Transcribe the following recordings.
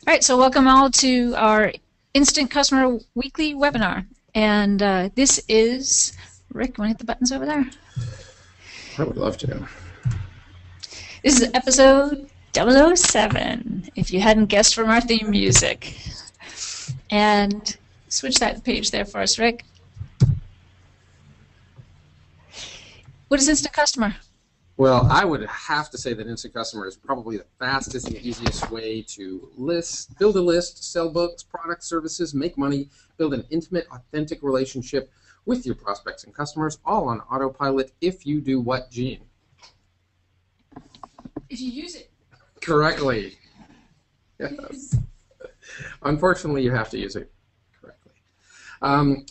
All right, so welcome all to our Instant Customer Weekly webinar. And this is, Rick, want to hit the buttons over there? I would love to. This is episode 007, if you hadn't guessed from our theme music. And switch that page there for us, Rick. What is Instant Customer? Well, I would have to say that Instant Customer is probably the fastest and easiest way to build a list, sell books, products, services, make money, build an intimate, authentic relationship with your prospects and customers, all on autopilot if you do what, Gene? If you use it correctly. Yes. Unfortunately, you have to use it correctly.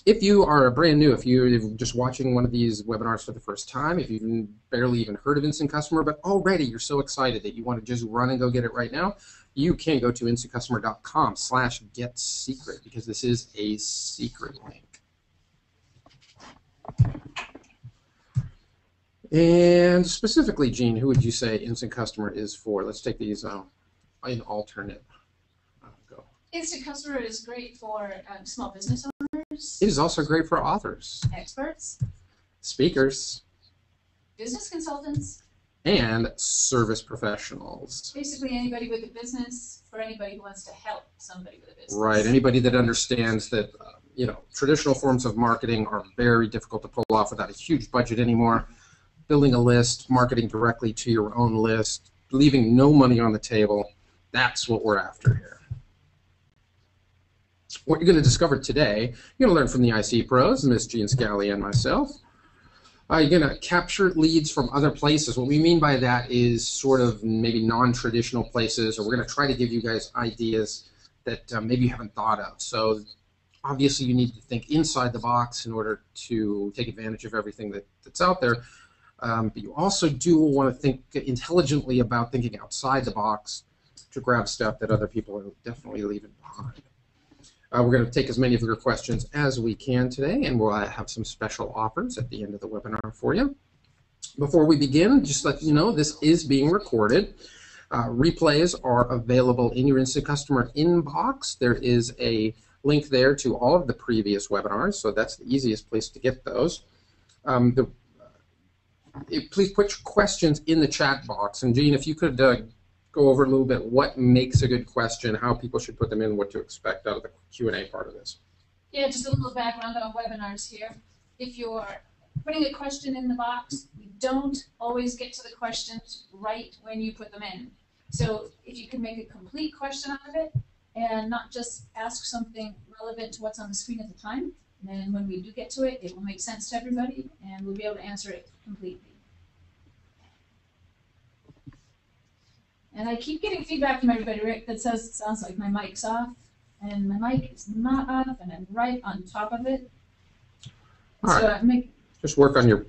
If you are brand new, if you're just watching one of these webinars for the first time, if you've barely even heard of Instant Customer, but already you're so excited that you want to just run and go get it right now, you can go to instantcustomer.com/getsecret because this is a secret link. And specifically, Gene, who would you say Instant Customer is for? Let's take these in alternate. Go. Instant Customer is great for small business owners. It is also great for authors, experts, speakers, business consultants, and service professionals. Basically anybody with a business, for anybody who wants to help somebody with a business. Right, anybody that understands that traditional forms of marketing are very difficult to pull off without a huge budget anymore. Building a list, marketing directly to your own list, leaving no money on the table, that's what we're after here. What you're going to discover today, you're going to learn from the IC pros, Miss Jean Scally and myself. You're going to capture leads from other places. What we mean by that is sort of maybe non-traditional places, or we're going to try to give you guys ideas that maybe you haven't thought of. So obviously you need to think inside the box in order to take advantage of everything that's out there. But you also do want to think intelligently about thinking outside the box to grab stuff that other people are definitely leaving behind. We're going to take as many of your questions as we can today, and we'll have some special offers at the end of the webinar for you. Before we begin, just let you know this is being recorded. Replays are available in your Instant Customer inbox. There is a link there to all of the previous webinars, so that's the easiest place to get those. Please put your questions in the chat box. And Jean, if you could go over a little bit what makes a good question, how people should put them in, what to expect out of the Q&A part of this. Yeah, just a little background on webinars here. If you're putting a question in the box, we don't always get to the questions right when you put them in. So if you can make a complete question out of it and not just ask something relevant to what's on the screen at the time, and when we do get to it, it will make sense to everybody, and we'll be able to answer it completely. And I keep getting feedback from everybody, Rick, that says it sounds like my mic's off, and my mic is not off, and I'm right on top of it. All so right. Just work on your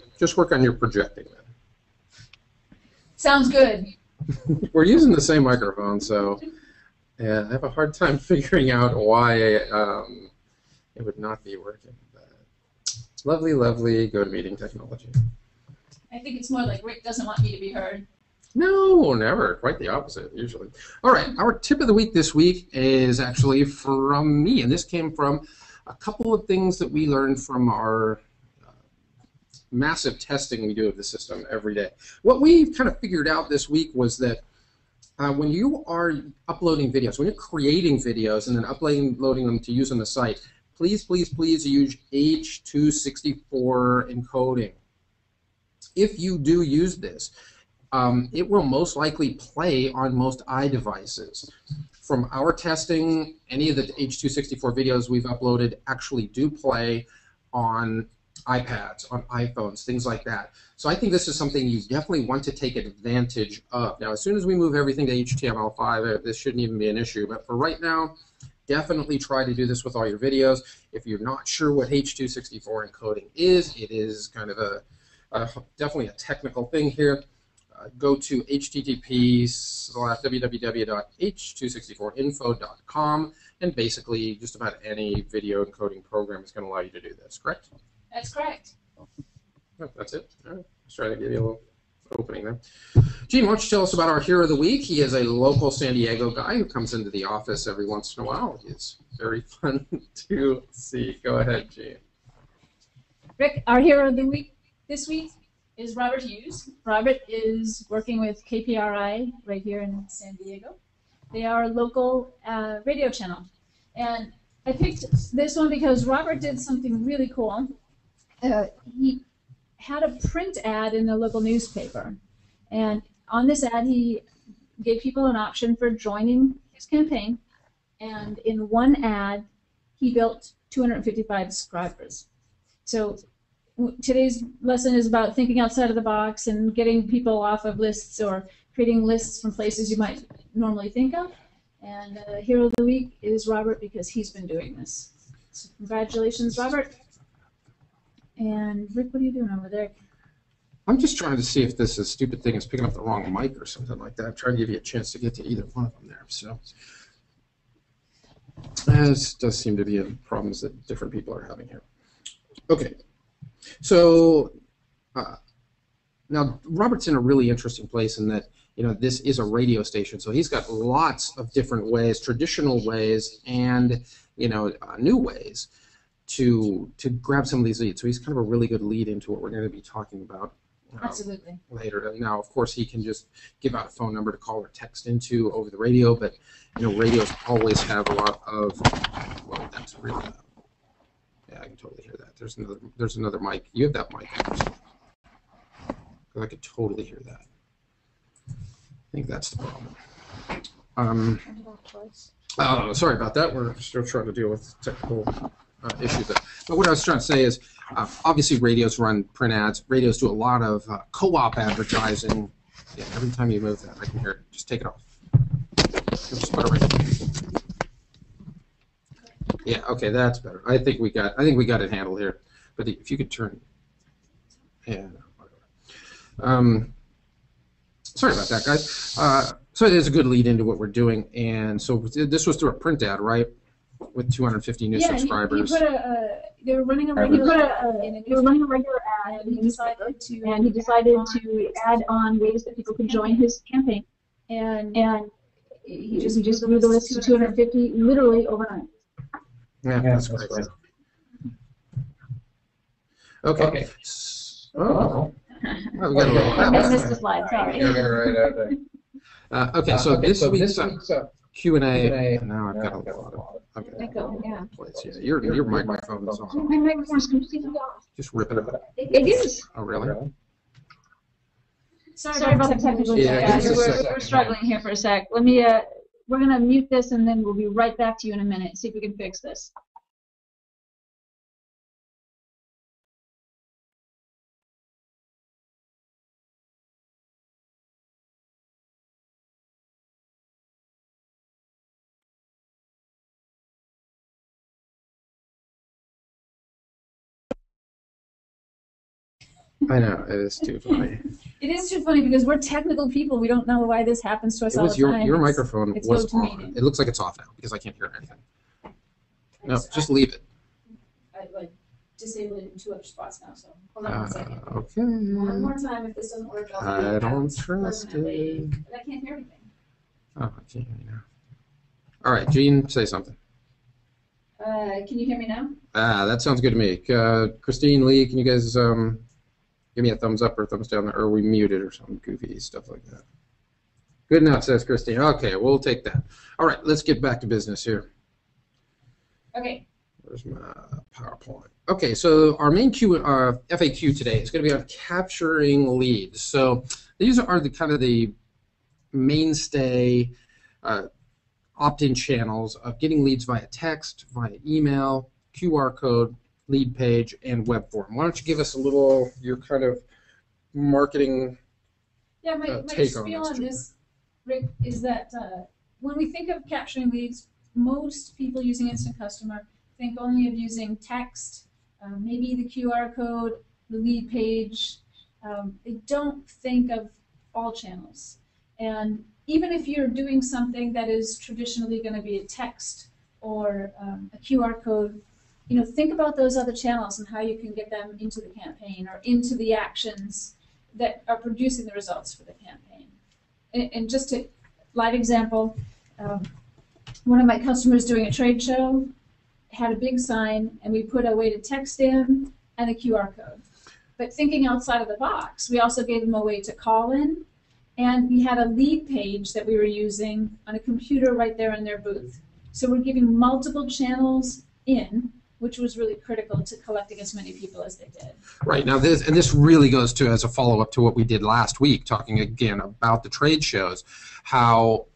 projecting then. Sounds good. We're using the same microphone, so I have a hard time figuring out why it would not be working. But lovely, lovely GoToMeeting technology. I think it's more like Rick doesn't want me to be heard. No, never. Quite the opposite, usually. All right, our tip of the week this week is actually from me, and this came from a couple of things that we learned from our massive testing we do of the system every day. What we kind of figured out this week was that when you are uploading videos, when you're creating videos and then uploading them to use on the site, please, please, please use H.264 encoding. If you do use this, it will most likely play on most iDevices. From our testing, any of the H.264 videos we've uploaded actually do play on iPads, on iPhones, things like that. So I think this is something you definitely want to take advantage of. Now, as soon as we move everything to HTML5, this shouldn't even be an issue. But for right now, definitely try to do this with all your videos. If you're not sure what H.264 encoding is, it is kind of definitely a technical thing here. Go to http://www.h264info.com, and basically just about any video encoding program is going to allow you to do this, correct? That's correct. Oh, that's it. All right. Let's try to give you a little opening there. Gene, why don't you tell us about our hero of the week? He is a local San Diego guy who comes into the office every once in a while. It's very fun to see. Go ahead, Gene. Rick, our hero of the week this week is Robert Hughes. Robert is working with KPRI right here in San Diego. They are a local radio channel. And I picked this one because Robert did something really cool. He had a print ad in the local newspaper. And on this ad, he gave people an option for joining his campaign. And in one ad, he built 255 subscribers. So today's lesson is about thinking outside of the box and getting people off of lists or creating lists from places you might normally think of. And hero of the week is Robert because he's been doing this. So congratulations, Robert. And Rick, what are you doing over there? I'm just trying to see if this stupid thing is picking up the wrong mic or something like that. I'm trying to give you a chance to get to either one of them there. So this does seem to be problems that different people are having here. Okay. So now Robert's in a really interesting place in that, this is a radio station, so he's got lots of different ways, traditional ways, and new ways to grab some of these leads. So he's kind of a really good lead into what we're going to be talking about Absolutely. later. Now, of course, he can just give out a phone number to call or text into over the radio, but radios always have a lot of. Well, that's really loud. Yeah, I can totally hear that. There's another mic. You have that mic. I could totally hear that. I think that's the problem. Sorry about that. We're still trying to deal with technical issues there. But what I was trying to say is, obviously, radios run print ads. Radios do a lot of co-op advertising. Yeah, every time you move that, I can hear it. Just take it off. Just put it right there. Yeah. Okay, that's better. I think we got it handled here. But if you could turn. Yeah. Sorry about that, guys. So there's a good lead into what we're doing, and so this was through a print ad, right? With 250 new subscribers. They were running a regular ad, and he decided to add on ways that people could join his campaign, and he just grew the list to 250 literally overnight. Yeah, that's great. Okay. Oh. Oh, we got a little I missed the slide, sorry. Okay, so this week's Q&A. Now I've got a lot of. Okay. Echo, yeah. Yeah, your microphone is on. My microphone's completely off. Just rip it up. It is. Oh, really? Sorry about the technical issue, guys. We're struggling here for a sec. Let me. We're gonna mute this, and then we'll be right back to you in a minute. See if we can fix this. I know, it is too funny. It is too funny because we're technical people. We don't know why this happens to us all the time. Your microphone was on. It looks like it's off now because I can't hear anything. No, just leave it. I disabled it in 2 other spots now, so hold on 1 second. Okay. One more time, if this doesn't work, I don't trust it. But I can't hear anything. Oh, I can't hear you now. All right, Gene, say something. Can you hear me now? That sounds good to me. Christine, Lee, can you guys give me a thumbs up or thumbs down, or are we muted or something goofy stuff like that? Good enough, says Christine. Okay, we'll take that. All right, let's get back to business here. Okay. Where's my PowerPoint? Okay, so our main FAQ today is going to be on capturing leads. So these are the kind of the mainstay opt-in channels of getting leads via text, via email, QR code, lead page, and web form. Why don't you give us a little your kind of marketing my take on spiel on this, Rick, is that when we think of capturing leads, most people using Instant Customer think only of using text, maybe the QR code, the lead page. They don't think of all channels. And even if you're doing something that is traditionally going to be a text or a QR code, think about those other channels and how you can get them into the campaign or into the actions that are producing the results for the campaign. And just a live example, one of my customers doing a trade show had a big sign, and we put a way to text in and a QR code. But thinking outside of the box, we also gave them a way to call in, and we had a lead page that we were using on a computer right there in their booth. So we're giving multiple channels in, which was really critical to collecting as many people as they did. Right. Now this really goes to, as a follow-up to what we did last week, talking again about the trade shows, how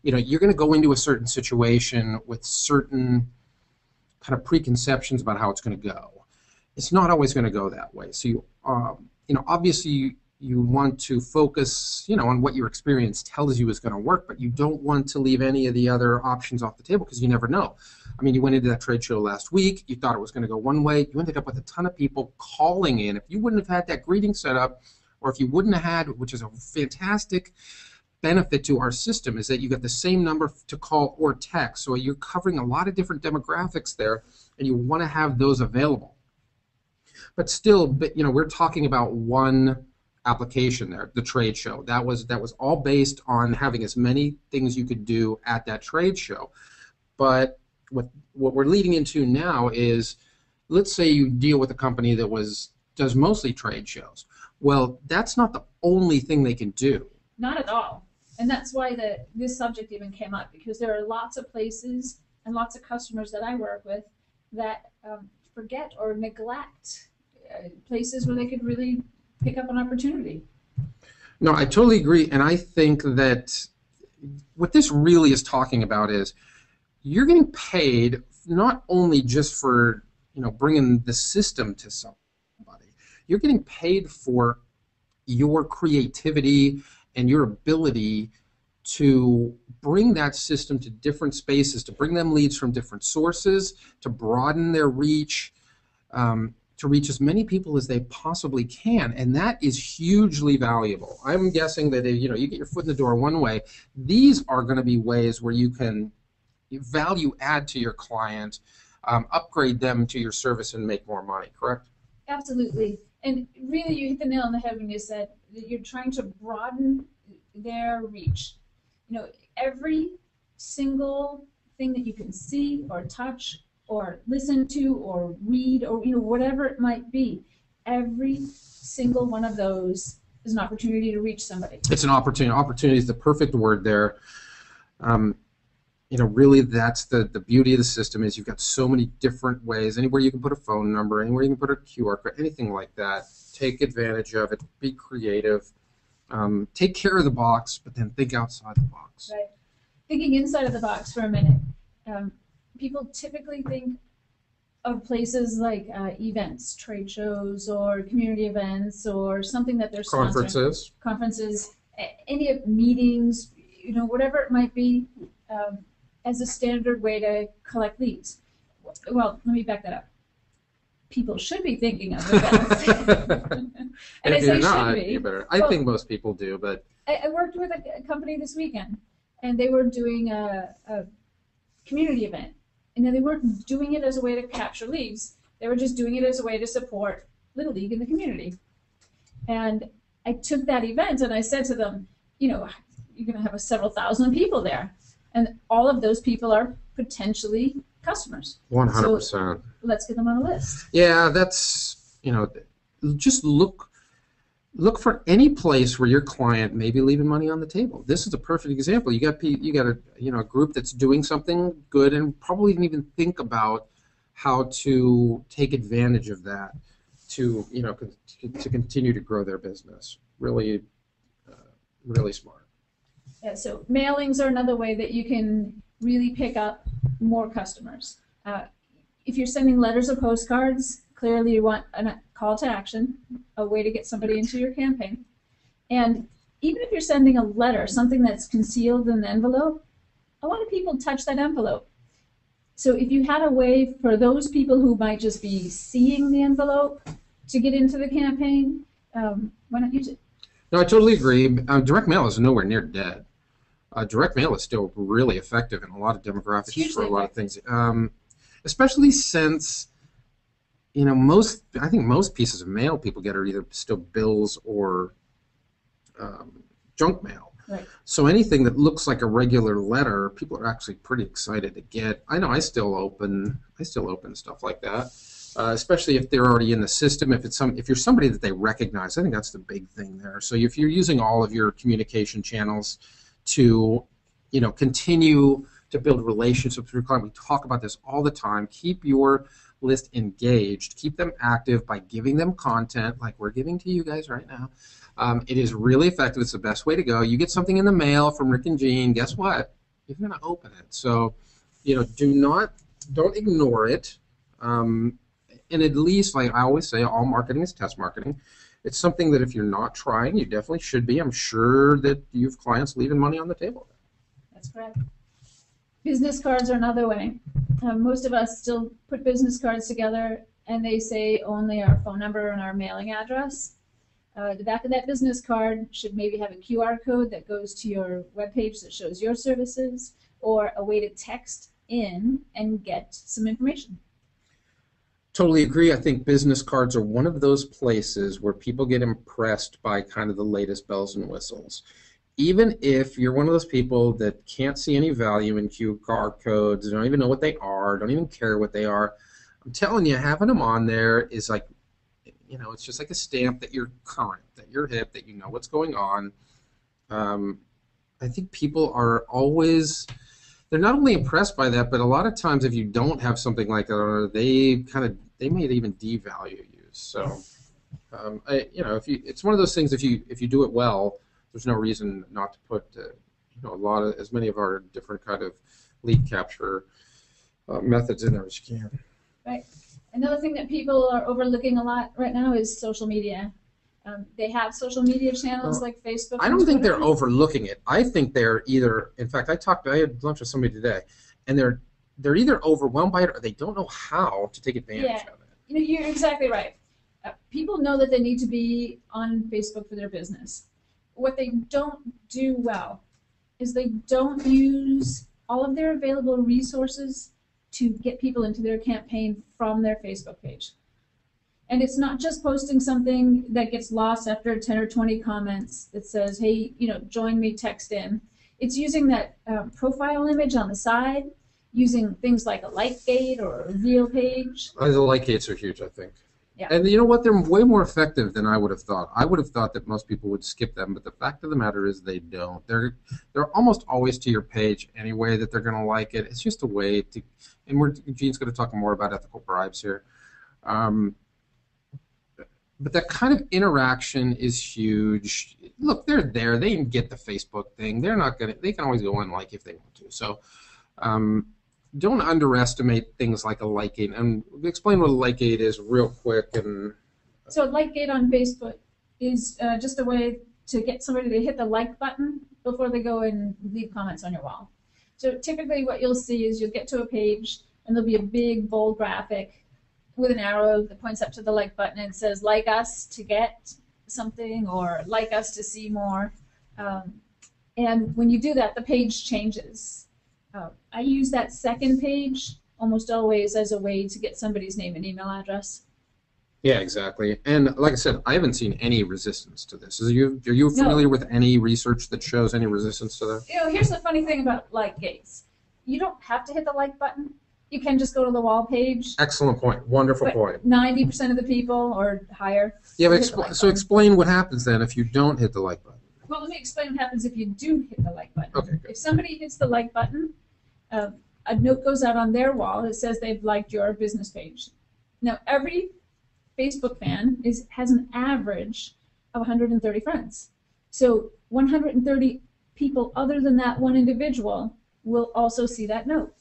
you're going to go into a certain situation with certain kind of preconceptions about how it's going to go. It's not always going to go that way. So you obviously you want to focus on what your experience tells you is going to work, but you don't want to leave any of the other options off the table, because you never know. I mean, you went into that trade show last week, you thought it was going to go one way, you ended up with a ton of people calling in. If you wouldn't have had that greeting set up, or if you wouldn't have had, which is a fantastic benefit to our system, is that you got the same number to call or text. So you're covering a lot of different demographics there, and you want to have those available. But still, we're talking about one application there, the trade show. That was all based on having as many things you could do at that trade show. But what we're leading into now is, let's say you deal with a company that does mostly trade shows. Well, that's not the only thing they can do. Not at all. And that's why this subject even came up, because there are lots of places and lots of customers that I work with that forget or neglect places where they could really pick up an opportunity. No, I totally agree, and I think that what this really is talking about is you're getting paid not only just for bringing the system to somebody. You're getting paid for your creativity and your ability to bring that system to different spaces, to bring them leads from different sources, to broaden their reach, to reach as many people as they possibly can, and that is hugely valuable. I'm guessing that if you get your foot in the door one way, these are going to be ways where you can value add to your client, upgrade them to your service, and make more money, correct? Absolutely. And really, you hit the nail on the head when you said that you're trying to broaden their reach. Every single thing that you can see or touch or listen to or read or whatever it might be, every single one of those is an opportunity to reach somebody. It's an opportunity. Opportunity is the perfect word there. Really, that's the beauty of the system, is you've got so many different ways. Anywhere you can put a phone number, anywhere you can put a QR code, anything like that. Take advantage of it. Be creative. Take care of the box, but then think outside the box. Right. Thinking inside of the box for a minute. People typically think of places like events, trade shows, or community events, or something that they're sponsoring. Conferences, any meetings, whatever it might be, as a standard way to collect leads. Well, let me back that up. People should be thinking of events. And if I you're say not, should be. you better. I think most people do, but I worked with a company this weekend, and they were doing a community event. And then they weren't doing it as a way to capture leads. They were just doing it as a way to support Little League in the community. And I took that event and I said to them, you're going to have several thousand people there. And all of those people are potentially customers. 100%. So let's get them on a list. Yeah, that's, just look for any place where your client may be leaving money on the table. This is a perfect example. You got a group that's doing something good and probably didn't even think about how to take advantage of that to to continue to grow their business. Really, really smart. Yeah. So mailings are another way that you can really pick up more customers. If you're sending letters or postcards, clearly you want a call to action, a way to get somebody into your campaign. And even if you're sending a letter, something that's concealed in the envelope, a lot of people touch that envelope. So if you had a way for those people who might just be seeing the envelope to get into the campaign, why not use it? No, I totally agree. Direct mail is nowhere near dead. Direct mail is still really effective in a lot of demographics for a lot of things, especially since I think most pieces of mail people get are either still bills or junk mail. Right. So anything that looks like a regular letter, people are actually pretty excited to get. I know I still open stuff like that, especially if they're already in the system. If you're somebody that they recognize, I think that's the big thing there. So if you're using all of your communication channels to, continue to build relationships with your client, we talk about this all the time. Keep your list engaged. Keep them active by giving them content like we're giving to you guys right now. It is really effective. It's the best way to go. You get something in the mail from Rick and Jean, guess what? You're going to open it. So, don't ignore it. And at least, like I always say, all marketing is test marketing. It's something that if you're not trying, you definitely should be. I'm sure that you have clients leaving money on the table. That's correct. Business cards are another way. Most of us still put business cards together, and they say only our phone number and our mailing address. The back of that business card should maybe have a QR code that goes to your webpage that shows your services, or a way to text in and get some information. Totally agree. I think business cards are one of those places where people get impressed by kind of the latest bells and whistles. Even if you're one of those people that can't see any value in QR codes, don't even know what they are, don't even care what they are, I'm telling you, having them on there is like, it's just like a stamp that you're current, that you're hip, that you know what's going on. I think people are always, they're not only impressed by that, but a lot of times if you don't have something like that, they may even devalue you. So, it's one of those things. If you do it well, there's no reason not to put as many of our different kind of lead capture methods in there as you can. Right. Another thing that people are overlooking a lot right now is social media. They have social media channels like Facebook. I don't think they're overlooking it. I think they're either, in fact, I had lunch with somebody today, and they're either overwhelmed by it or they don't know how to take advantage of it. You're exactly right. People know that they need to be on Facebook for their business. What they don't do well is they don't use all of their available resources to get people into their campaign from their Facebook page. And it's not just posting something that gets lost after 10 or 20 comments that says, hey, join me, text in. It's using that profile image on the side, using things like a like gate or a real page. The like gates are huge, I think. Yeah. And you know what? They're way more effective than I would have thought. I would have thought that most people would skip them, but the fact of the matter is they don't. They're almost always to your page anyway that they're going to like it. It's just a way to, and Gene's going to talk more about ethical bribes here. But that kind of interaction is huge. Look, they're there. They can get the Facebook thing. They can always go on like if they want to. So don't underestimate things like a like gate. And explain what a like gate is real quick. So a like gate on Facebook is just a way to get somebody to hit the like button before they go and leave comments on your wall. So typically what you'll see is you'll get to a page and there'll be a big bold graphic with an arrow that points up to the like button and says like us to get something or like us to see more. And when you do that, the page changes. I use that second page almost always as a way to get somebody's name and email address. Yeah, exactly. And like I said, I haven't seen any resistance to this. Are you familiar with any research that shows any resistance to that? Here's the funny thing about like gates. You don't have to hit the like button. You can just go to the wall page. Excellent point. Wonderful point. 90% of the people or higher. Yeah, but explain what happens then if you don't hit the like button. Well, let me explain what happens if you do hit the like button. Okay, good. If somebody hits the like button, a note goes out on their wall that says they've liked your business page. Now, every Facebook fan has an average of 130 friends. So 130 people other than that one individual will also see that note.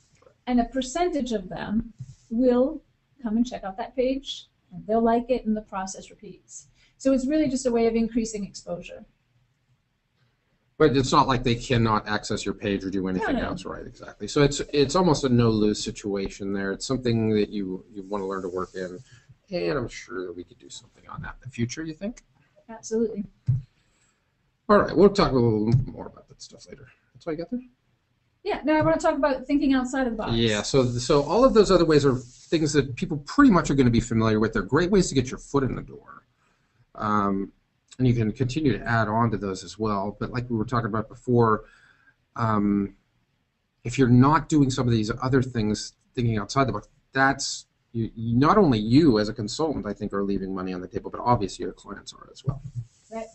And a percentage of them will come and check out that page, and they'll like it, and the process repeats. So it's really just a way of increasing exposure. But it's not like they cannot access your page or do anything else, right? Exactly. So it's almost a no-lose situation there. It's something that you want to learn to work in, and I'm sure that we could do something on that in the future, you think? Absolutely. All right, we'll talk a little more about that stuff later. That's all you got there? Yeah, now I want to talk about thinking outside of the box. Yeah, so all of those other ways are things that people pretty much are going to be familiar with. They're great ways to get your foot in the door. and you can continue to add on to those as well. But like we were talking about before, if you're not doing some of these other things, thinking outside the box, that's not only you as a consultant, I think, are leaving money on the table, but obviously your clients are as well. Right.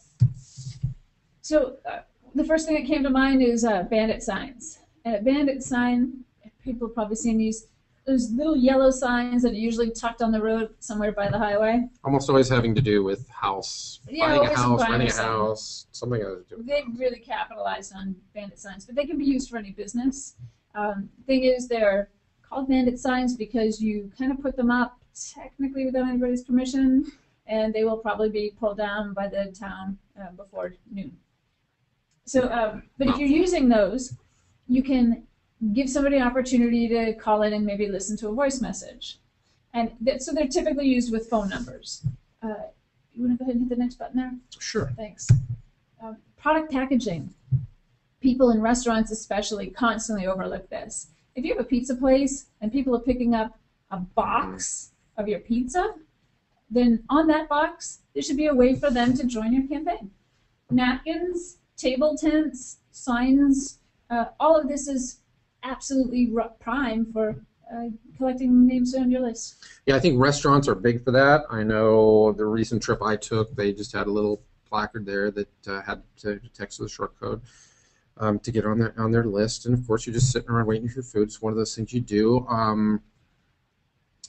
So the first thing that came to mind is bandit signs. And a bandit sign, people have probably seen these. There's little yellow signs that are usually tucked on the road somewhere by the highway. Almost always having to do with house, buying a house, renting a house, something else to do. They really capitalized on bandit signs, but they can be used for any business. Thing is, they're called bandit signs because you kind of put them up technically without anybody's permission, and they will probably be pulled down by the town before noon. So, but if you're using those, you can give somebody an opportunity to call in and maybe listen to a voice message. And so they're typically used with phone numbers. You want to go ahead and hit the next button there? Sure. Thanks. Product packaging. People in restaurants especially constantly overlook this. If you have a pizza place and people are picking up a box of your pizza, then on that box, there should be a way for them to join your campaign. Napkins, table tents, signs, all of this is absolutely prime for collecting names on your list. Yeah, I think restaurants are big for that. I know the recent trip I took, they just had a little placard there that had to text the short code to get on their list. And of course, you're just sitting around waiting for your food. It's one of those things you do.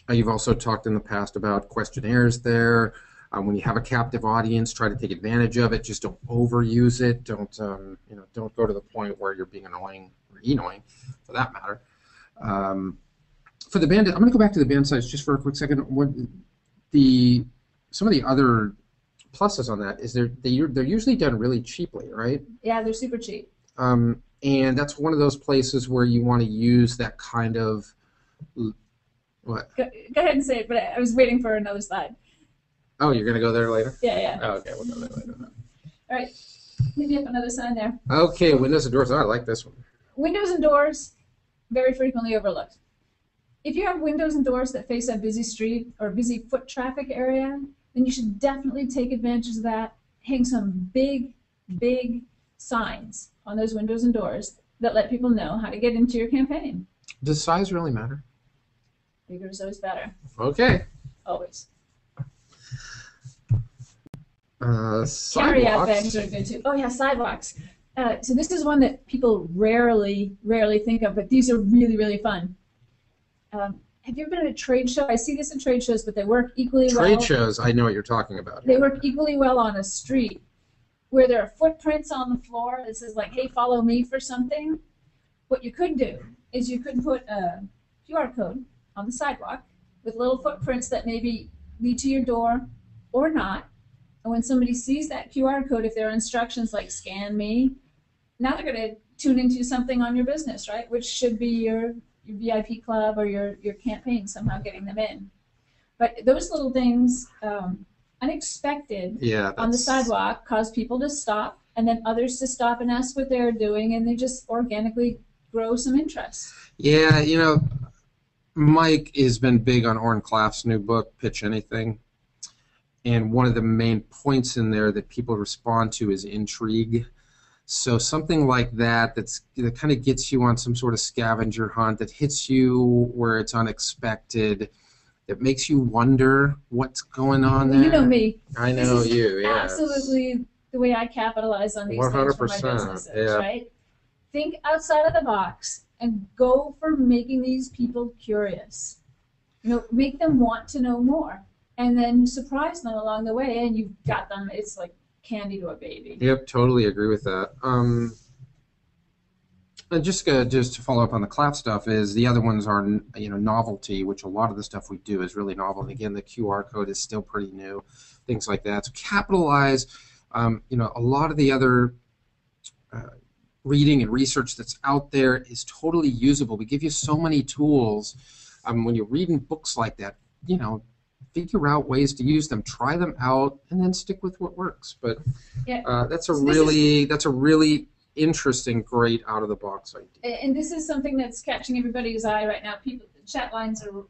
You've also talked in the past about questionnaires there. When you have a captive audience, try to take advantage of it. Just don't overuse it. Don't don't go to the point where you're being annoying or annoying, for that matter. For the bandit, I'm going to go back to the band sites just for a quick second. Some of the other pluses on that is they're usually done really cheaply, right? Yeah, they're super cheap. And that's one of those places where you want to use that kind of what? Go ahead and say it, but I was waiting for another slide. Oh, you're going to go there later? Yeah. Oh, okay, we'll go there later. All right, maybe up another sign there. Okay, windows and doors. Oh, I like this one. Windows and doors, very frequently overlooked. If you have windows and doors that face a busy street or busy foot traffic area, then you should definitely take advantage of that. Hang some big signs on those windows and doors that let people know how to get into your campaign. Does size really matter? Bigger is always better. Okay. Always. Sidewalks. bags are good too. Oh yeah, sidewalks. So this is one that people rarely think of, but these are really fun. Have you ever been at a trade show? I see this in trade shows, but they work equally well. Trade shows, I know what you're talking about. They work equally well on a street where there are footprints on the floor that says like, hey, follow me for something. What you could do is you could put a QR code on the sidewalk with little footprints that maybe lead to your door or not. And when somebody sees that QR code, if there are instructions like scan me, now they're going to tune into something on your business, right? Which should be your VIP club or your campaign, somehow getting them in. But those little things, unexpected on the sidewalk, cause people to stop and then others to stop and ask what they're doing, and they just organically grow some interest. Yeah, Mike has been big on Orrin Claff's new book, Pitch Anything. And one of the main points in there that people respond to is intrigue. So something like that that kind of gets you on some sort of scavenger hunt, that hits you where it's unexpected, that makes you wonder what's going on there. You know me. I know you, yeah. Absolutely the way I capitalize on these things for my businesses, right? Think outside of the box and go for making these people curious. Make them want to know more. And then surprise them along the way, and you've got them. It's like candy to a baby. Yep, totally agree with that. And just to follow up on the Claff stuff, is the other ones are novelty, which a lot of the stuff we do is really novel. And again, the QR code is still pretty new, things like that. So capitalize. A lot of the other reading and research that's out there is totally usable. We give you so many tools. When you're reading books like that, figure out ways to use them, try them out, and then stick with what works. But that's a really interesting, great out of the box idea. And this is something that's catching everybody's eye right now. Chat lines are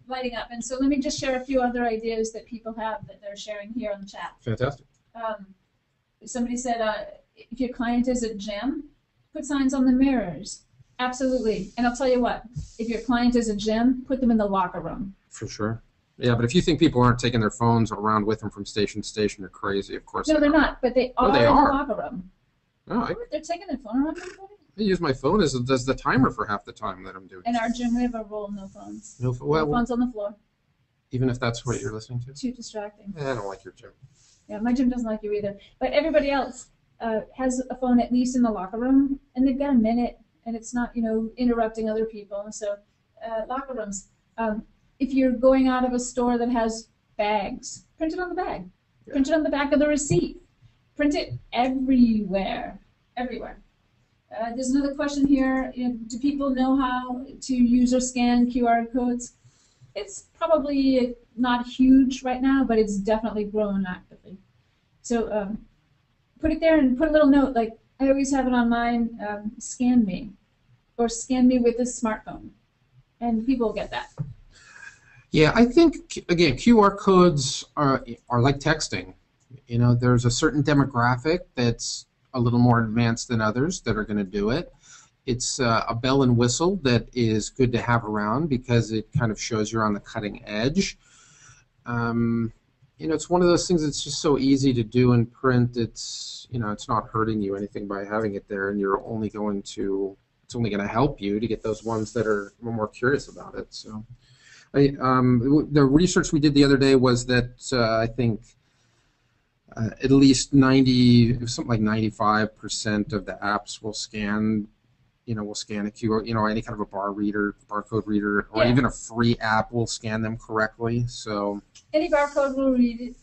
lighting up, and so let me just share a few other ideas that people have that they're sharing here on the chat. Fantastic. Somebody said, if your client is a gym, put signs on the mirrors. Absolutely. And I'll tell you what, if your client is a gym, put them in the locker room. For sure. Yeah, but if you think people aren't taking their phones around with them from station to station, you're crazy. Of course. No, they're not. But they are in the locker room. Oh, They're taking their phone around. I use my phone as the timer for half the time that I'm doing. In our gym, we have a rule: no phones. No phones on the floor. Even if that's what you're listening to. Too distracting. I don't like your gym. Yeah, my gym doesn't like you either. But everybody else has a phone at least in the locker room, and they've got a minute, and it's not, interrupting other people. So locker rooms. If you're going out of a store that has bags, print it on the bag. Yeah. Print it on the back of the receipt. Print it everywhere. Everywhere. There's another question here. Do people know how to use or scan QR codes? It's probably not huge right now, but it's definitely growing actively. So put it there and put a little note, like I always have it on mine, scan me, or scan me with this smartphone, and people will get that. Yeah, I think, again, QR codes are like texting. There's a certain demographic that's a little more advanced than others that are going to do it. It's a bell and whistle that is good to have around because it kind of shows you're on the cutting edge. It's one of those things that's just so easy to do in print. It's not hurting you anything by having it there, and it's only going to help you to get those ones that are more curious about it. So, the research we did the other day was that I think at least 95% of the apps will scan. We'll scan a QR, any kind of a barcode reader, or even a free app will scan them correctly. So any barcode will read it,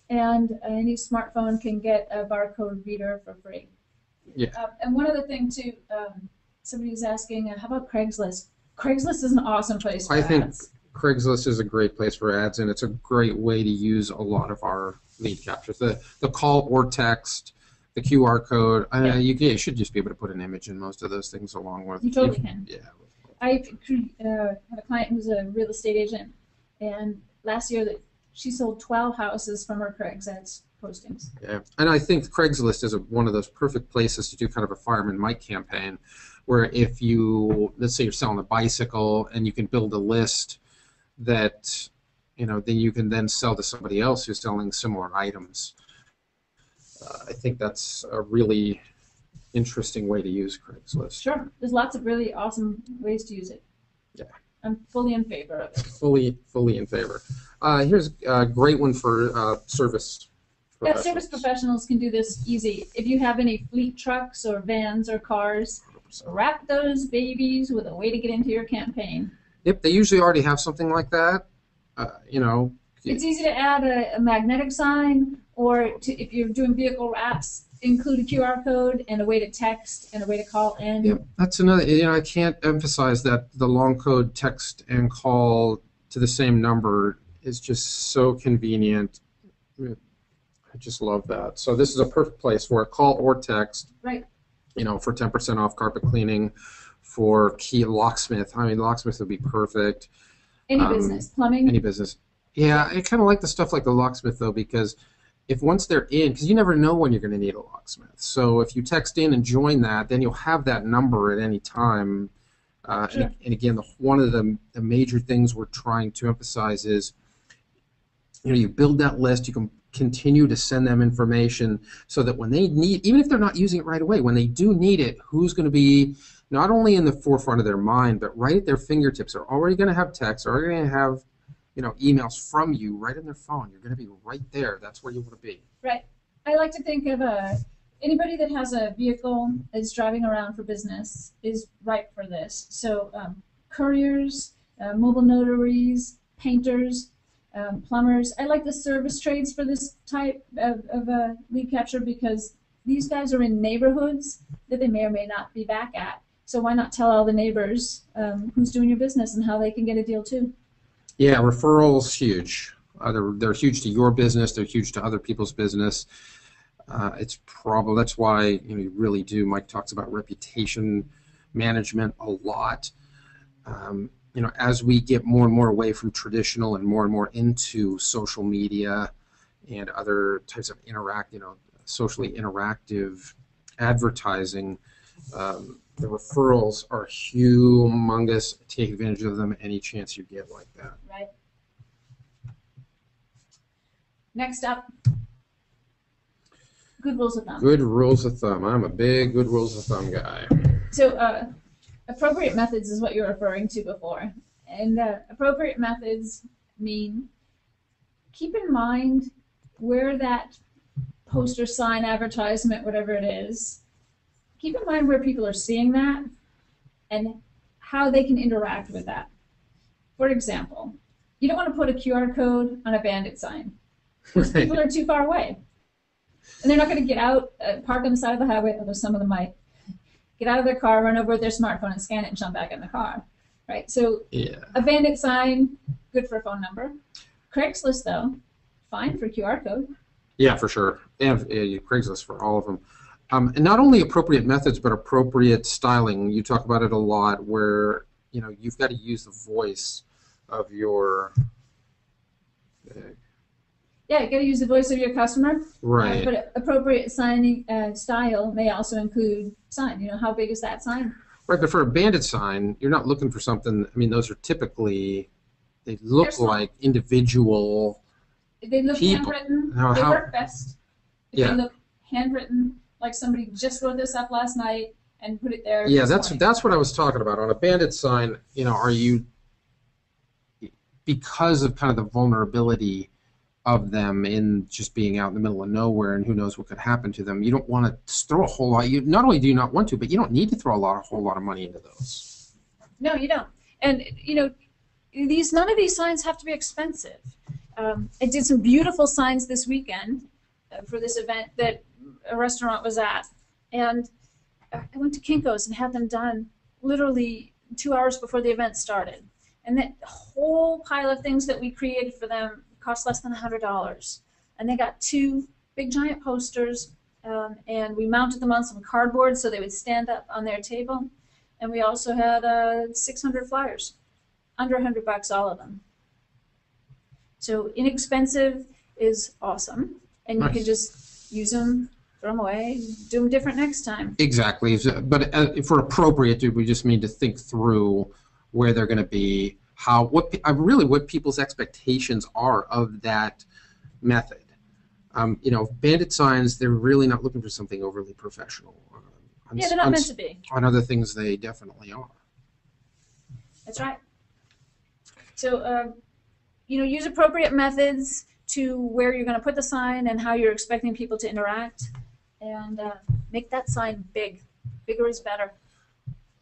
and any smartphone can get a barcode reader for free. Yeah. And one other thing too, somebody was asking, how about Craigslist? Craigslist is an awesome place for ads. I think Craigslist is a great place for ads, and it's a great way to use a lot of our lead captures. The call or text, the QR code. You should just be able to put an image in most of those things along with. You totally can. Yeah. I have a client who's a real estate agent, and last year she sold 12 houses from her Craigslist postings. Yeah, and I think Craigslist is one of those perfect places to do kind of a Fireman Mike campaign, where if let's say you're selling a bicycle and you can build a list that, then you can then sell to somebody else who's selling similar items. I think that's a really interesting way to use Craigslist. Sure. There's lots of really awesome ways to use it. Yeah. I'm fully in favor of it. Fully in favor. Here's a great one for service professionals. Yeah, service professionals can do this easy. If you have any fleet trucks or vans or cars, 100%. Wrap those babies with a way to get into your campaign. Yep, they usually already have something like that. It's easy to add a magnetic sign, or if you're doing vehicle wraps, include a QR code and a way to text and a way to call in. Yep, that's another. I can't emphasize that the long code text and call to the same number is just so convenient. I just love that. So this is a perfect place for a call or text. Right. For 10% off carpet cleaning, for key locksmith. Locksmith would be perfect. Any business, plumbing. Any business. Yeah, I kind of like the stuff like the locksmith though, because if once they're in, because you never know when you're going to need a locksmith. So if you text in and join that, then you'll have that number at any time. Sure. And again, one of the major things we're trying to emphasize is, you build that list, you can continue to send them information so that when they need, even if they're not using it right away, when they do need it, who's going to be not only in the forefront of their mind, but right at their fingertips. They're already going to have text, they're already going to have emails from you right in their phone. You're going to be right there. That's where you want to be. Right. I like to think of anybody that has a vehicle that's driving around for business is ripe for this. So couriers, mobile notaries, painters, plumbers. I like the service trades for this type of lead capture because these guys are in neighborhoods that they may or may not be back at. So why not tell all the neighbors who's doing your business and how they can get a deal too? Yeah, referrals huge. They're huge to your business. They're huge to other people's business. That's why you really do. Mike talks about reputation management a lot. As we get more and more away from traditional and more into social media, and other types of socially interactive advertising, the referrals are humongous. Take advantage of them any chance you get like that. Right. Next up, good rules of thumb. Good rules of thumb. I'm a big good rules of thumb guy. So appropriate methods is what you were referring to before. And appropriate methods mean keep in mind where that poster, sign, advertisement, whatever it is, keep in mind where people are seeing that and how they can interact with that. For example, you don't want to put a QR code on a bandit sign because people are too far away. And they're not going to get out, park on the side of the highway, although some of them might, get out of their car, run over with their smartphone and scan it and jump back in the car. Right? So a bandit sign, good for a phone number. Craigslist, though, fine for QR code. Yeah, for sure. And Craigslist for all of them. And not only appropriate methods, but appropriate styling. You talk about it a lot where, you've got to use the voice of your... Yeah, you got to use the voice of your customer. Right. But appropriate signing style may also include sign. How big is that sign? Right, but for a bandit sign, you're not looking for something... those are typically... They look like individual... They look people. Handwritten. Now, they work best if Yeah. they look handwritten, like somebody just wrote this up last night and put it there. Yeah, this morning. that's what I was talking about. On a bandit sign, are you, because of kind of the vulnerability of them in just being out in the middle of nowhere and who knows what could happen to them, you don't want to throw a whole lot. Not only do you not want to, but you don't need to throw a whole lot of money into those. No, you don't. And none of these signs have to be expensive. I did some beautiful signs this weekend for this event that a restaurant was at, and I went to Kinko's and had them done literally 2 hours before the event started. And that whole pile of things that we created for them cost less than $100. And they got 2 big giant posters, and we mounted them on some cardboard so they would stand up on their table. And we also had 600 flyers, under $100 all of them. So inexpensive is awesome, and you can just use them, throw them away, do them different next time. Exactly, but for appropriate, we just need to think through where they're going to be, what people's expectations are of that method. Bandit signs, they're really not looking for something overly professional. They're not meant to be. On other things, they definitely are. That's right. So, use appropriate methods to where you're going to put the sign and how you're expecting people to interact, and make that sign big. Bigger is better.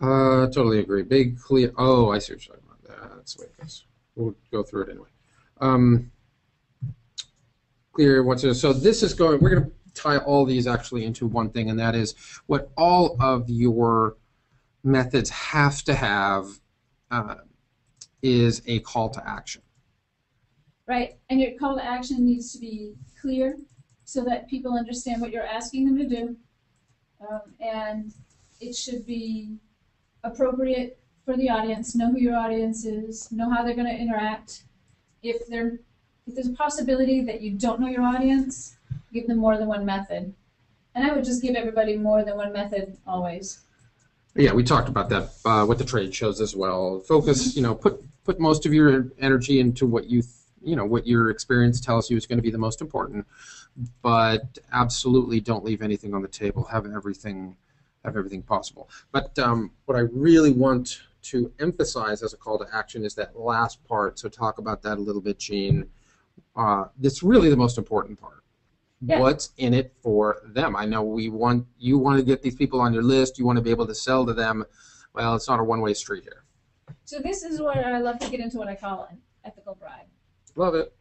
Totally agree. Big, clear. Oh, I see what you're talking about. That's the way it goes. We'll go through it anyway. Clear. So this is going. We're going to tie all these actually into one thing, and that is what all of your methods have to have is a call to action. Right, and your call to action needs to be clear so that people understand what you're asking them to do, and it should be appropriate for the audience. Know who your audience is, know how they're going to interact. If there's a possibility that you don't know your audience, give them more than one method. And I would just give everybody more than one method always. Yeah, we talked about that with the trade shows as well. Focus, put most of your energy into what what your experience tells you is going to be the most important, but absolutely don't leave anything on the table. Have everything possible. But what I really want to emphasize as a call to action is that last part. So talk about that a little bit, Gene. That's really the most important part. Yeah. What's in it for them? I know you want to get these people on your list. You want to be able to sell to them. Well, it's not a one-way street here. So this is where I love to get into what I call an ethical bribe. Love it.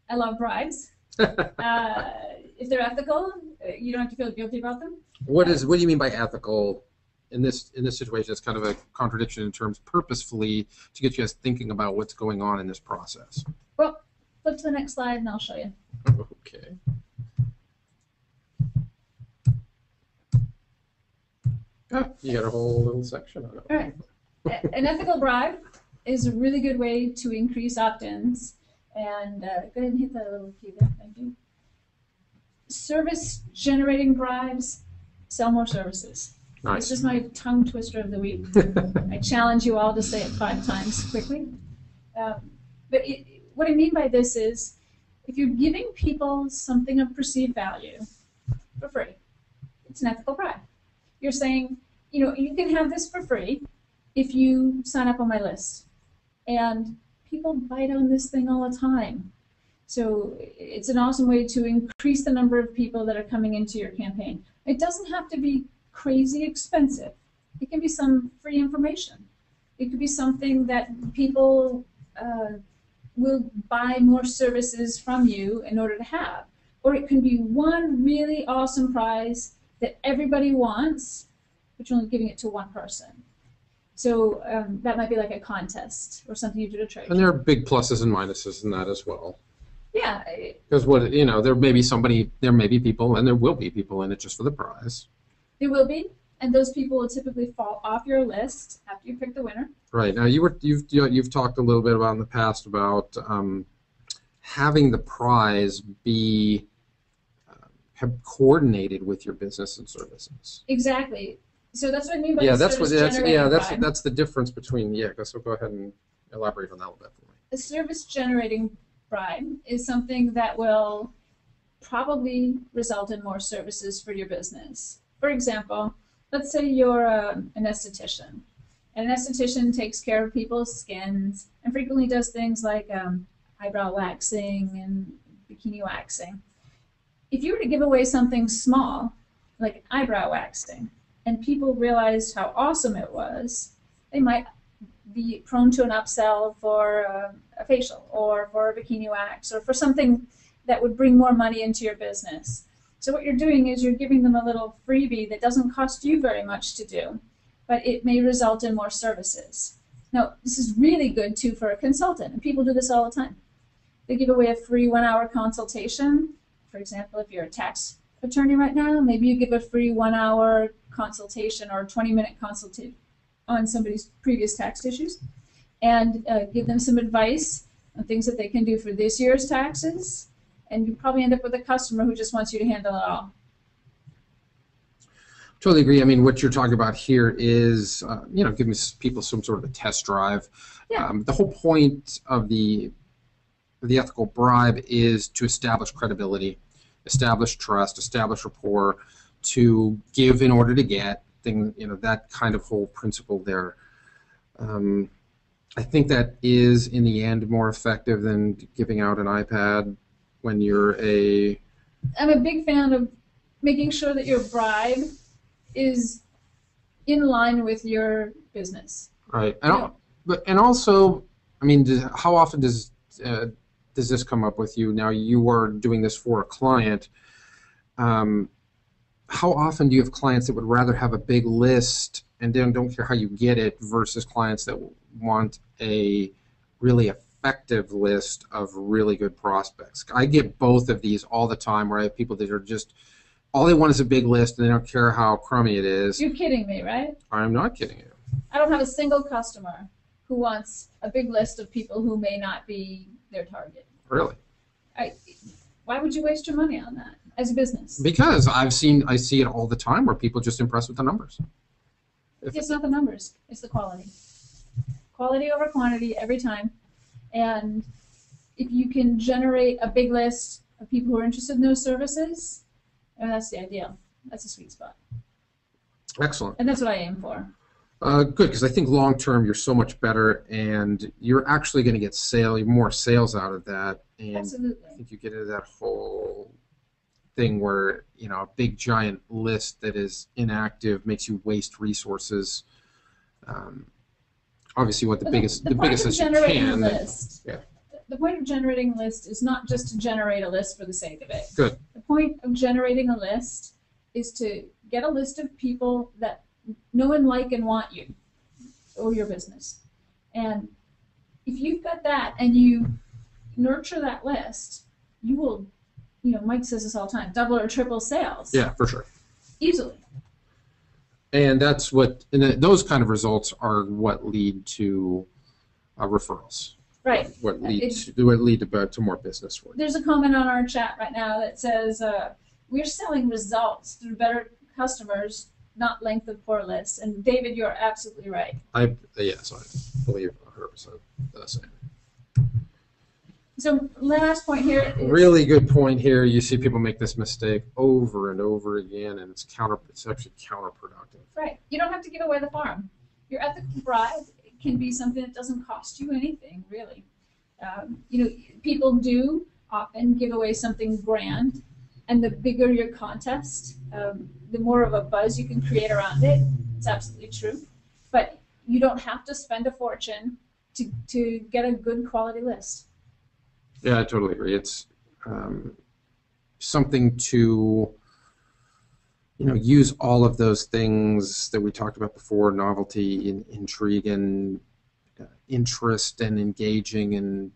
I love bribes. If they're ethical, you don't have to feel guilty about them. What do you mean by ethical in this situation? It's kind of a contradiction in terms purposefully to get you guys thinking about what's going on in this process. Well, flip to the next slide and I'll show you. Okay. You got a whole little section on it. All right. An ethical bribe is a really good way to increase opt-ins. And go ahead and hit that little key there. Thank you. Service generating bribes, sell more services. Nice. This is my tongue twister of the week. I challenge you all to say it 5 times quickly. What I mean by this is, if you're giving people something of perceived value for free, it's an ethical bribe. You're saying, you can have this for free if you sign up on my list. And people bite on this thing all the time. So it's an awesome way to increase the number of people that are coming into your campaign. It doesn't have to be crazy expensive. It can be some free information. It could be something that people will buy more services from you in order to have. Or it can be one really awesome prize that everybody wants, but you're only giving it to one person. So that might be like a contest or something you do to trade. And there are big pluses and minuses in that as well. Yeah. Because there may be people, and there will be people in it just for the prize. There will be, and those people will typically fall off your list after you pick the winner. Right. Now you've talked a little bit about in the past about having the prize be coordinated with your business and services. Exactly. So that's what I mean by that's the difference between So go ahead and elaborate on that a little bit for me. A service generating bribe is something that will probably result in more services for your business. For example, let's say you're an esthetician. And an esthetician takes care of people's skins and frequently does things like eyebrow waxing and bikini waxing. If you were to give away something small, like eyebrow waxing, and people realized how awesome it was, they might be prone to an upsell for a facial or for a bikini wax or for something that would bring more money into your business. So what you're doing is you're giving them a little freebie that doesn't cost you very much to do, but it may result in more services. Now, this is really good too for a consultant, and people do this all the time. They give away a free 1-hour consultation. For example, if you're a tax attorney right now, maybe you give a free 1-hour consultation or a 20-minute consultation on somebody's previous tax issues and give them some advice on things that they can do for this year's taxes, and you probably end up with a customer who just wants you to handle it all. Totally agree. I mean, what you're talking about here is, giving people some sort of a test drive. Yeah. The whole point of the ethical bribe is to establish credibility, establish trust, establish rapport, to give in order to get, that kind of whole principle there. I think that is, in the end, more effective than giving out an iPad when you're I'm a big fan of making sure that your bribe is in line with your business. Right. And also, I mean, how often does this come up with you? Now, you are doing this for a client. How often do you have clients that would rather have a big list and then don't care how you get it versus clients that want a really effective list of really good prospects? I get both of these all the time, where I have people that are just, all they want is a big list and they don't care how crummy it is. You're kidding me, right? I'm not kidding you. I don't have a single customer who wants a big list of people who may not be their target. Really? Why would you waste your money on that as a business? Because I see it all the time where people just impress with the numbers. It's not the numbers, it's the quality. Quality over quantity every time. And if you can generate a big list of people who are interested in those services, that's the ideal. That's a sweet spot. Excellent. And that's what I aim for. Good, because I think long term you're so much better, and you're actually going to get more sales out of that. And Absolutely. I think you get into that whole thing where a big giant list that is inactive makes you waste resources. Obviously, what the biggest list you can. Yeah. The point of generating a list is not just to generate a list for the sake of it. Good. The point of generating a list is to get a list of people that know and like and want you or your business. And if you've got that and you nurture that list, you will, Mike says this all the time, double or triple sales. Yeah, for sure. Easily. And those kind of results are what lead to referrals. Right. What would lead to more business for you. There's a comment on our chat right now that says, we're selling results through better customers, not length of poor lists. And David, you're absolutely right. Yes, I believe 100% the same. So last point here is, really good point here. You see people make this mistake over and over again, and it's actually counterproductive. Right. You don't have to give away the farm. Your ethical bribe can be something that doesn't cost you anything, really. People do often give away something grand, and the bigger your contest, the more of a buzz you can create around it. It's absolutely true. But you don't have to spend a fortune to get a good quality list. Yeah, I totally agree. It's something to use all of those things that we talked about before: novelty, intrigue, and interest, and engaging, and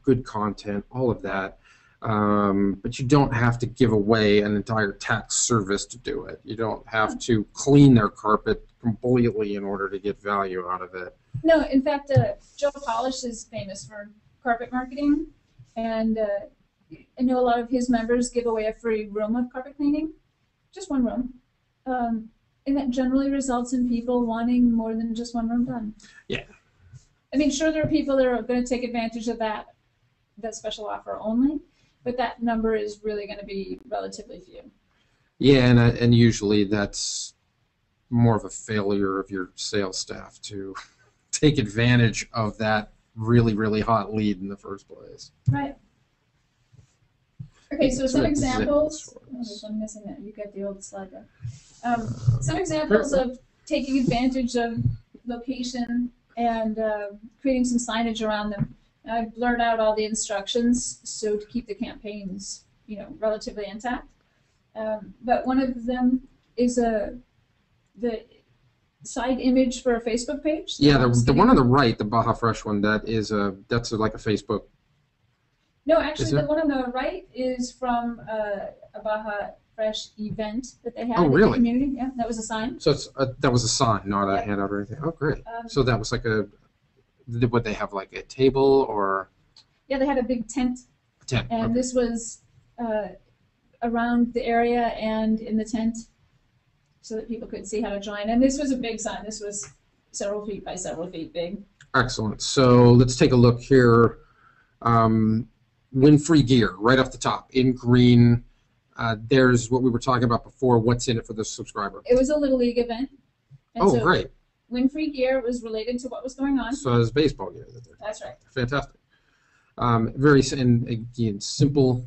good content. All of that. But you don't have to give away an entire tax service to do it. You don't have to clean their carpet completely in order to get value out of it. No, in fact, Joe Polish is famous for carpet marketing, and I know a lot of his members give away a free room of carpet cleaning, just one room, and that generally results in people wanting more than just one room done. Yeah. I mean, sure, there are people that are going to take advantage of that special offer only, but that number is really going to be relatively few. Yeah, and usually that's more of a failure of your sales staff to take advantage of that really, really hot lead in the first place. Right. Okay, so some examples. Oh, I'm missing that. You got the old slide there. Some examples of taking advantage of location and creating some signage around them. I've blurred out all the instructions so to keep the campaigns, relatively intact. But one of them is the side image for a Facebook page. Yeah, the one on the right, the Baja Fresh one, that's like a Facebook. No, actually, the one on the right is from a Baja Fresh event that they had in the community. Yeah, that was a sign. So that was a sign, not a handout or anything. Oh, great. So that was like would they have like a table or? Yeah, they had a big tent. And this was around the area and in the tent so that people could see how to join. And this was a big sign. This was several feet by several feet big. Excellent. So let's take a look here. Win free gear right off the top in green. There's what we were talking about before. What's in it for the subscriber? It was a Little League event. And so great. Win free gear was related to what was going on. So it's baseball gear. That's right. Fantastic. Again, simple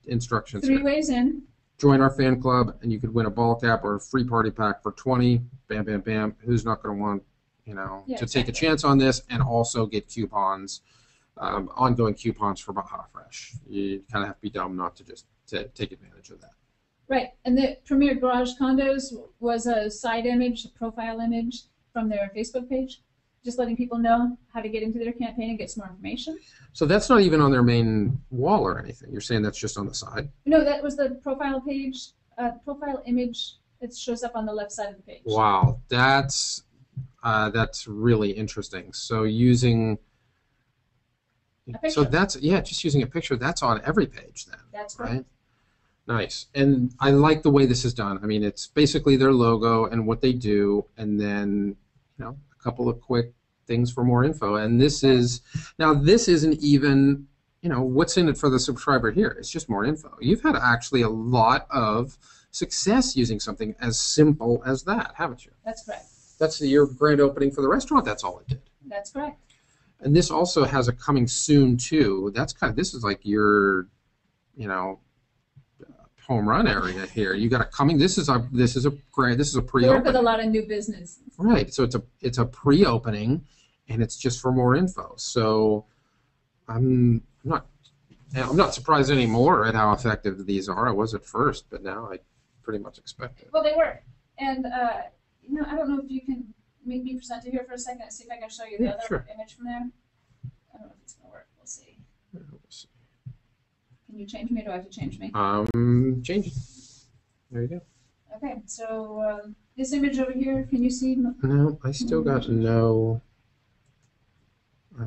instructions. 3 ways in. Join our fan club, and you could win a ball cap or a free party pack for 20. Bam, bam, bam. Who's not going to want, take a chance on this and also get coupons, ongoing coupons for Baja Fresh. You kind of have to be dumb not to just take advantage of that. Right, and the Premier Garage Condos was a side image, a profile image from their Facebook page, just letting people know how to get into their campaign and get some more information. So that's not even on their main wall or anything. You're saying that's just on the side? No, that was the profile page, profile image that shows up on the left side of the page. Wow, that's really interesting. So using, just using a picture. That's on every page then. That's right. Nice. And I like the way this is done. I mean, it's basically their logo and what they do, and then a couple of quick things for more info. And this isn't even, what's in it for the subscriber here. It's just more info. You've had actually a lot of success using something as simple as that, haven't you? That's correct. That's your grand opening for the restaurant. That's all it did. That's correct. And this also has a coming soon too. This is like your, home run area here. You got a coming. This is a pre-opening. We work with a lot of new business. Right. So it's a pre-opening, and it's just for more info. So I'm not surprised anymore at how effective these are. I was at first, but now I pretty much expect it. Well, they work, and I don't know if you can make me present it here for a second and see if I can show you the other image from there. I don't know if it's gonna work. We'll see. Yeah, we'll see. Can you change me, or do I have to change me? Change it. There you go. Okay, so this image over here, can you see? No, I still got no. All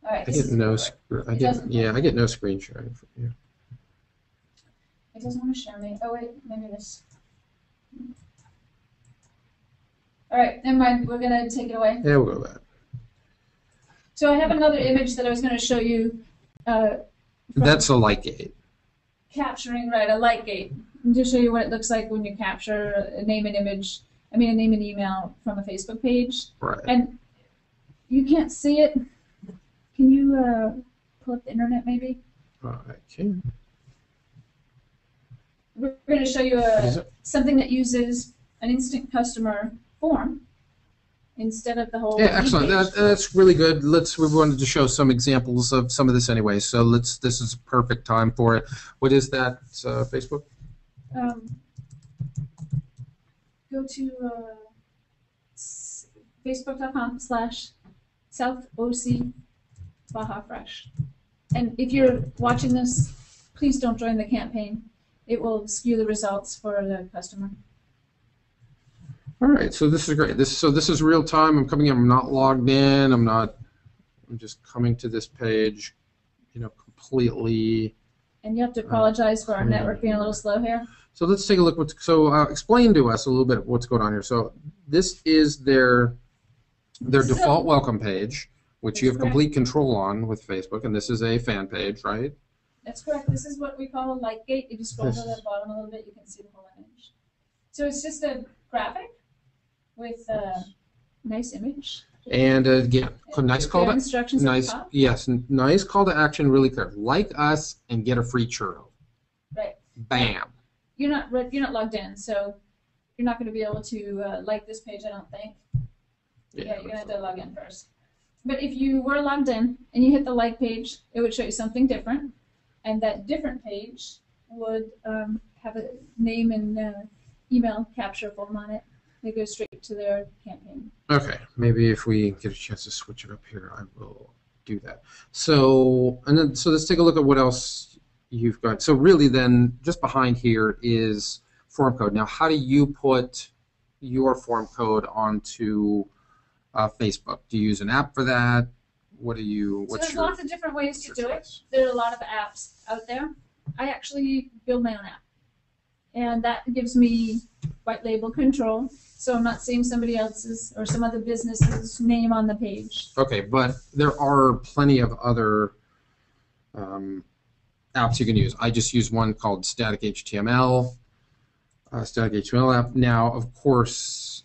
right. I get no. I get no screen sharing from you. It doesn't want to share me. Oh wait, maybe this. All right, never mind. We're gonna take it away. Yeah, we'll go with that. So I have another image that I was going to show you. That's a light gate. Capturing, right, a light gate. And to show you what it looks like when you capture a name and email from a Facebook page. Right. And you can't see it. Can you pull up the internet maybe? I can. We're going to show you something that uses an instant customer form instead of the whole. Yeah, excellent. That's really good. We wanted to show some examples of some of this anyway, so this is a perfect time for it. What is that, Facebook? Go to facebook.com/SouthOC Baja Fresh. And if you're watching this, please don't join the campaign. It will skew the results for the customer. All right, so this is great. This is real time. I'm coming in. I'm not logged in. I'm just coming to this page, completely. And you have to apologize for our network being a little slow here. So let's take a look. Explain to us a little bit what's going on here. So this is their default welcome page, which you have complete control on with Facebook, and this is a fan page, right? That's correct. This is what we call a light gate. If you scroll to the bottom a little bit, you can see the whole image. So it's just a graphic with a nice image. And again, nice call to instructions. Nice call to action. Really clear. Like us and get a free churro. Right. Bam. You're not logged in, so you're not going to be able to like this page. I don't think. Yeah, you're going to have to log in first. But if you were logged in and you hit the like page, it would show you something different, and that different page would have a name and email capture form on it. They go straight to their campaign. Okay, maybe if we get a chance to switch it up here, I will do that. So let's take a look at what else you've got. So really then, just behind here is form code. Now, how do you put your form code onto Facebook? Do you use an app for that? So there's lots of different ways to do it. There are a lot of apps out there. I actually build my own app, and that gives me white label control. So I'm not seeing somebody else's or some other business's name on the page. Okay, but there are plenty of other apps you can use. I just use one called Static HTML, Static HTML app. Now, of course,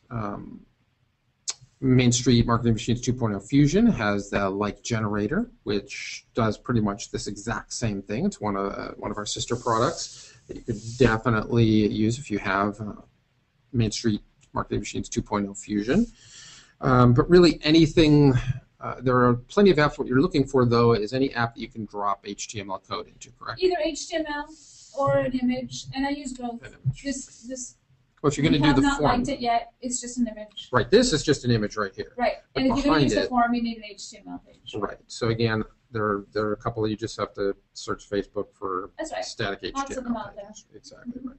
Main Street Marketing Machines 2.0 Fusion has the like generator, which does pretty much this exact same thing. It's one of our sister products that you could definitely use if you have Main Street Marketing Machines 2.0 Fusion. But really anything, there are plenty of apps. What you're looking for, though, is any app that you can drop HTML code into, correct? Either HTML or an image, and I use both. Well, if you're going to do the form. I have not liked it yet. It's just an image. Right. This is just an image right here. Right. But and if you're going to use the form, you need an HTML page. Right. So again, there are a couple. You just have to search Facebook for static HTML. Lots of them out there. Exactly right.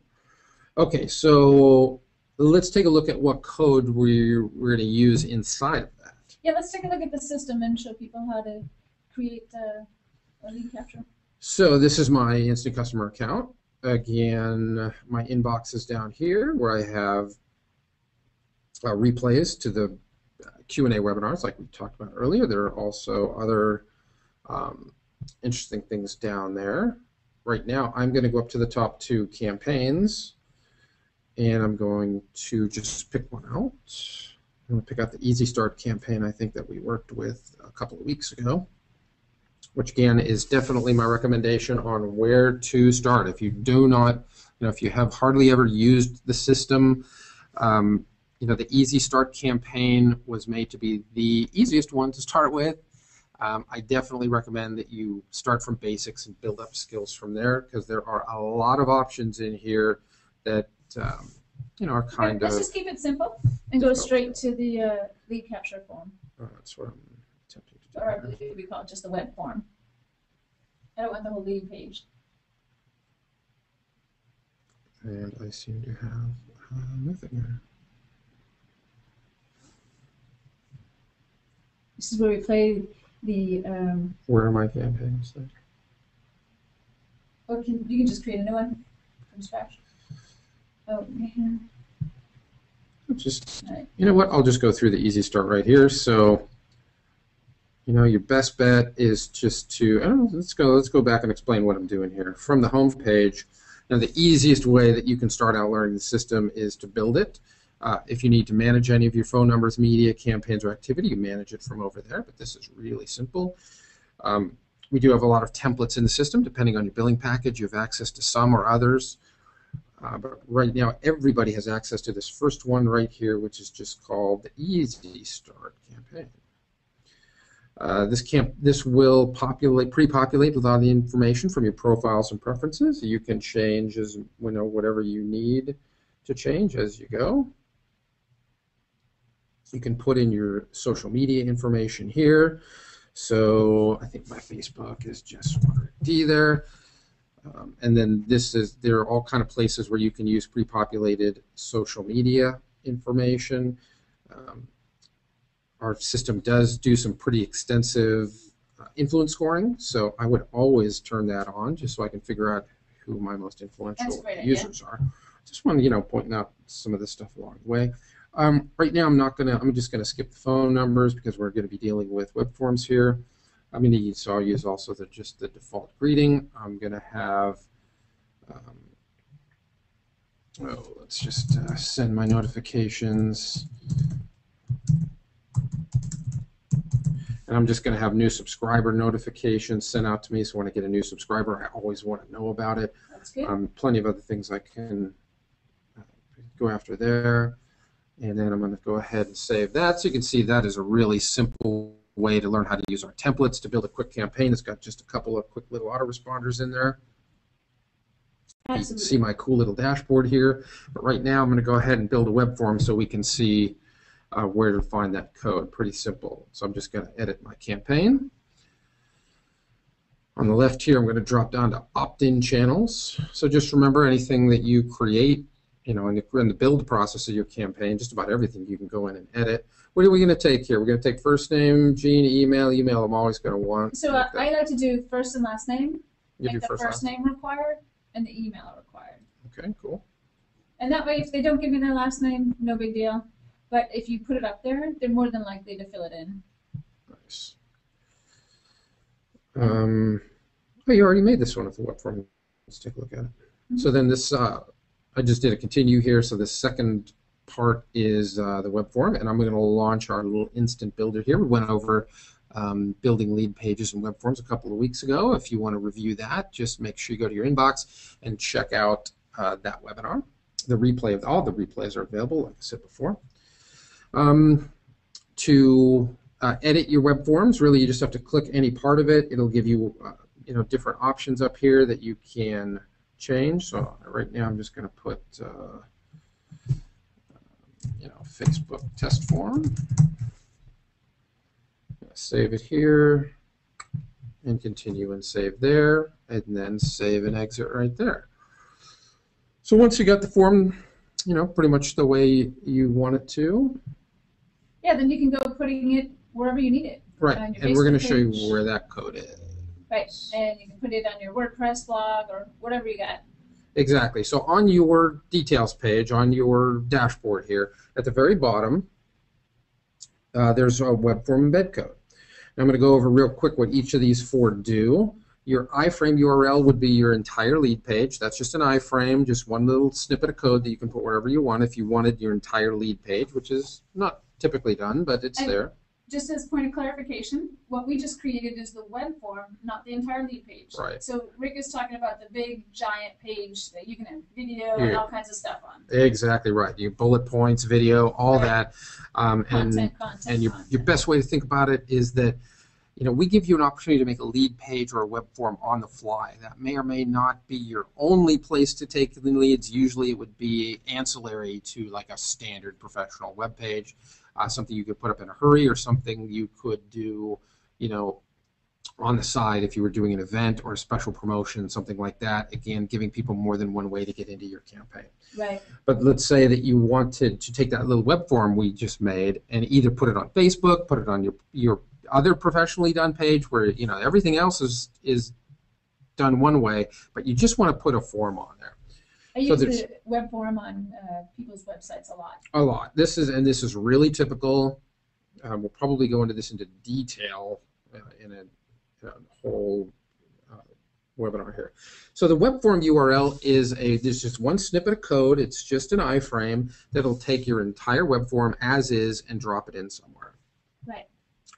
Okay. So let's take a look at what code we're going to use inside of that. Yeah. Let's take a look at the system and show people how to create a lead capture. So this is my instant customer account. Again, my inbox is down here where I have replays to the Q&A webinars like we talked about earlier. There are also other interesting things down there. Right now, I'm going to go up to the top two campaigns, and I'm going to just pick one out. I'm going to pick out the Easy Start campaign I think that we worked with a couple of weeks ago, which again is definitely my recommendation on where to start. If you do not, if you have hardly ever used the system, the Easy Start campaign was made to be the easiest one to start with. I definitely recommend that you start from basics and build up skills from there, because there are a lot of options in here that are kind of. Let's just keep it simple and go straight to the lead capture form. That's what I'm attempting to do. Or I believe we call it just the web form. I don't want the whole lead page. And I seem to have nothing there. This is where we play the. Where are my campaigns? Or you can just create a new one from scratch. Oh, yeah. Just, Right. you know what? I'll just go through the easy start right here. So, you know, your best bet is just to, let's go back and explain what I'm doing here. From the home page, now the easiest way that you can start out learning the system is to build it. If you need to manage any of your phone numbers, media, campaigns, or activity, you manage it from over there, but this is really simple. We do have a lot of templates in the system. Depending on your billing package, you have access to some or others. But right now, everybody has access to this first one right here, which is just called the Easy Start campaign. This will pre-populate with all the information from your profiles and preferences. You can change whatever you need to change as you go. You can put in your social media information here. So I think my Facebook is just D there. And then there are all kind of places where you can use pre-populated social media information. Our system does do some pretty extensive influence scoring, so I would always turn that on just so I can figure out who my most influential users are. Just want to, pointing out some of this stuff along the way. Right now, I'm just gonna skip the phone numbers because we're going to be dealing with web forms here. I'll use also just the default greeting. I'm going to have, let's just send my notifications. And I'm just going to have new subscriber notifications sent out to me. So when I get a new subscriber, I always want to know about it. That's good. Plenty of other things I can go after there. And then I'm going to go ahead and save that. So you can see that is a really simple way to learn how to use our templates to build a quick campaign. It's got just a couple of quick little autoresponders in there. Absolutely. You can see my cool little dashboard here. But right now I'm going to go ahead and build a web form so we can see where to find that code. Pretty simple. So I'm just going to edit my campaign. On the left here, I'm going to drop down to opt-in channels. So just remember, anything that you create, in the build process of your campaign, just about everything you can go in and edit. What are we going to take here? We're going to take first name, Gene, email. Email I'm always going to want. So I like to do first and last name. You do the first name required and the email required. Okay, cool. And that way, if they don't give me their last name, no big deal. But if you put it up there, they're more than likely to fill it in. Nice. Oh, you already made this one with the web form. Let's take a look at it. Mm-hmm. So then this, I just did a continue here. So the second part is the web form, and I'm going to launch our little instant builder here. We went over building lead pages and web forms a couple of weeks ago. If you want to review that, just make sure you go to your inbox and check out that webinar. The replay of all the replays are available, like I said before. To edit your web forms, really you just have to click any part of it. It'll give you different options up here that you can change. So right now I'm just going to put Facebook test form. Save it here and continue and save there, and then save and exit right there. So once you got the form, pretty much the way you want it to. Yeah, then you can go putting it wherever you need it. Right, and we're going to show you where that code is. Right, and you can put it on your WordPress blog or whatever you got. Exactly. So on your details page, on your dashboard here, at the very bottom, there's a web form embed code. Now I'm going to go over real quick what each of these four do. Your iframe URL would be your entire lead page. That's just an iframe, just one little snippet of code that you can put wherever you want if you wanted your entire lead page, which is not typically done, but it's there. Just as a point of clarification, what we just created is the web form, not the entire lead page. Right. So Rick is talking about the big, giant page that you can have video and all kinds of stuff on. Exactly right. Your bullet points, video, all that. Content, and your best way to think about it is that we give you an opportunity to make a lead page or a web form on the fly. That may or may not be your only place to take the leads. Usually it would be ancillary to like a standard professional web page, something you could put up in a hurry or something you could do, on the side if you were doing an event or a special promotion, something like that. Again, giving people more than one way to get into your campaign. Right. But let's say that you wanted to take that little web form we just made and either put it on Facebook, put it on your other professionally done page where everything else is done one way, but you just want to put a form on there. I use the web form on people's websites a lot. A lot. This is really typical. We'll probably go into this into detail in a whole webinar here. So the web form URL there's just one snippet of code. It's just an iframe that'll take your entire web form as is and drop it in somewhere. Right.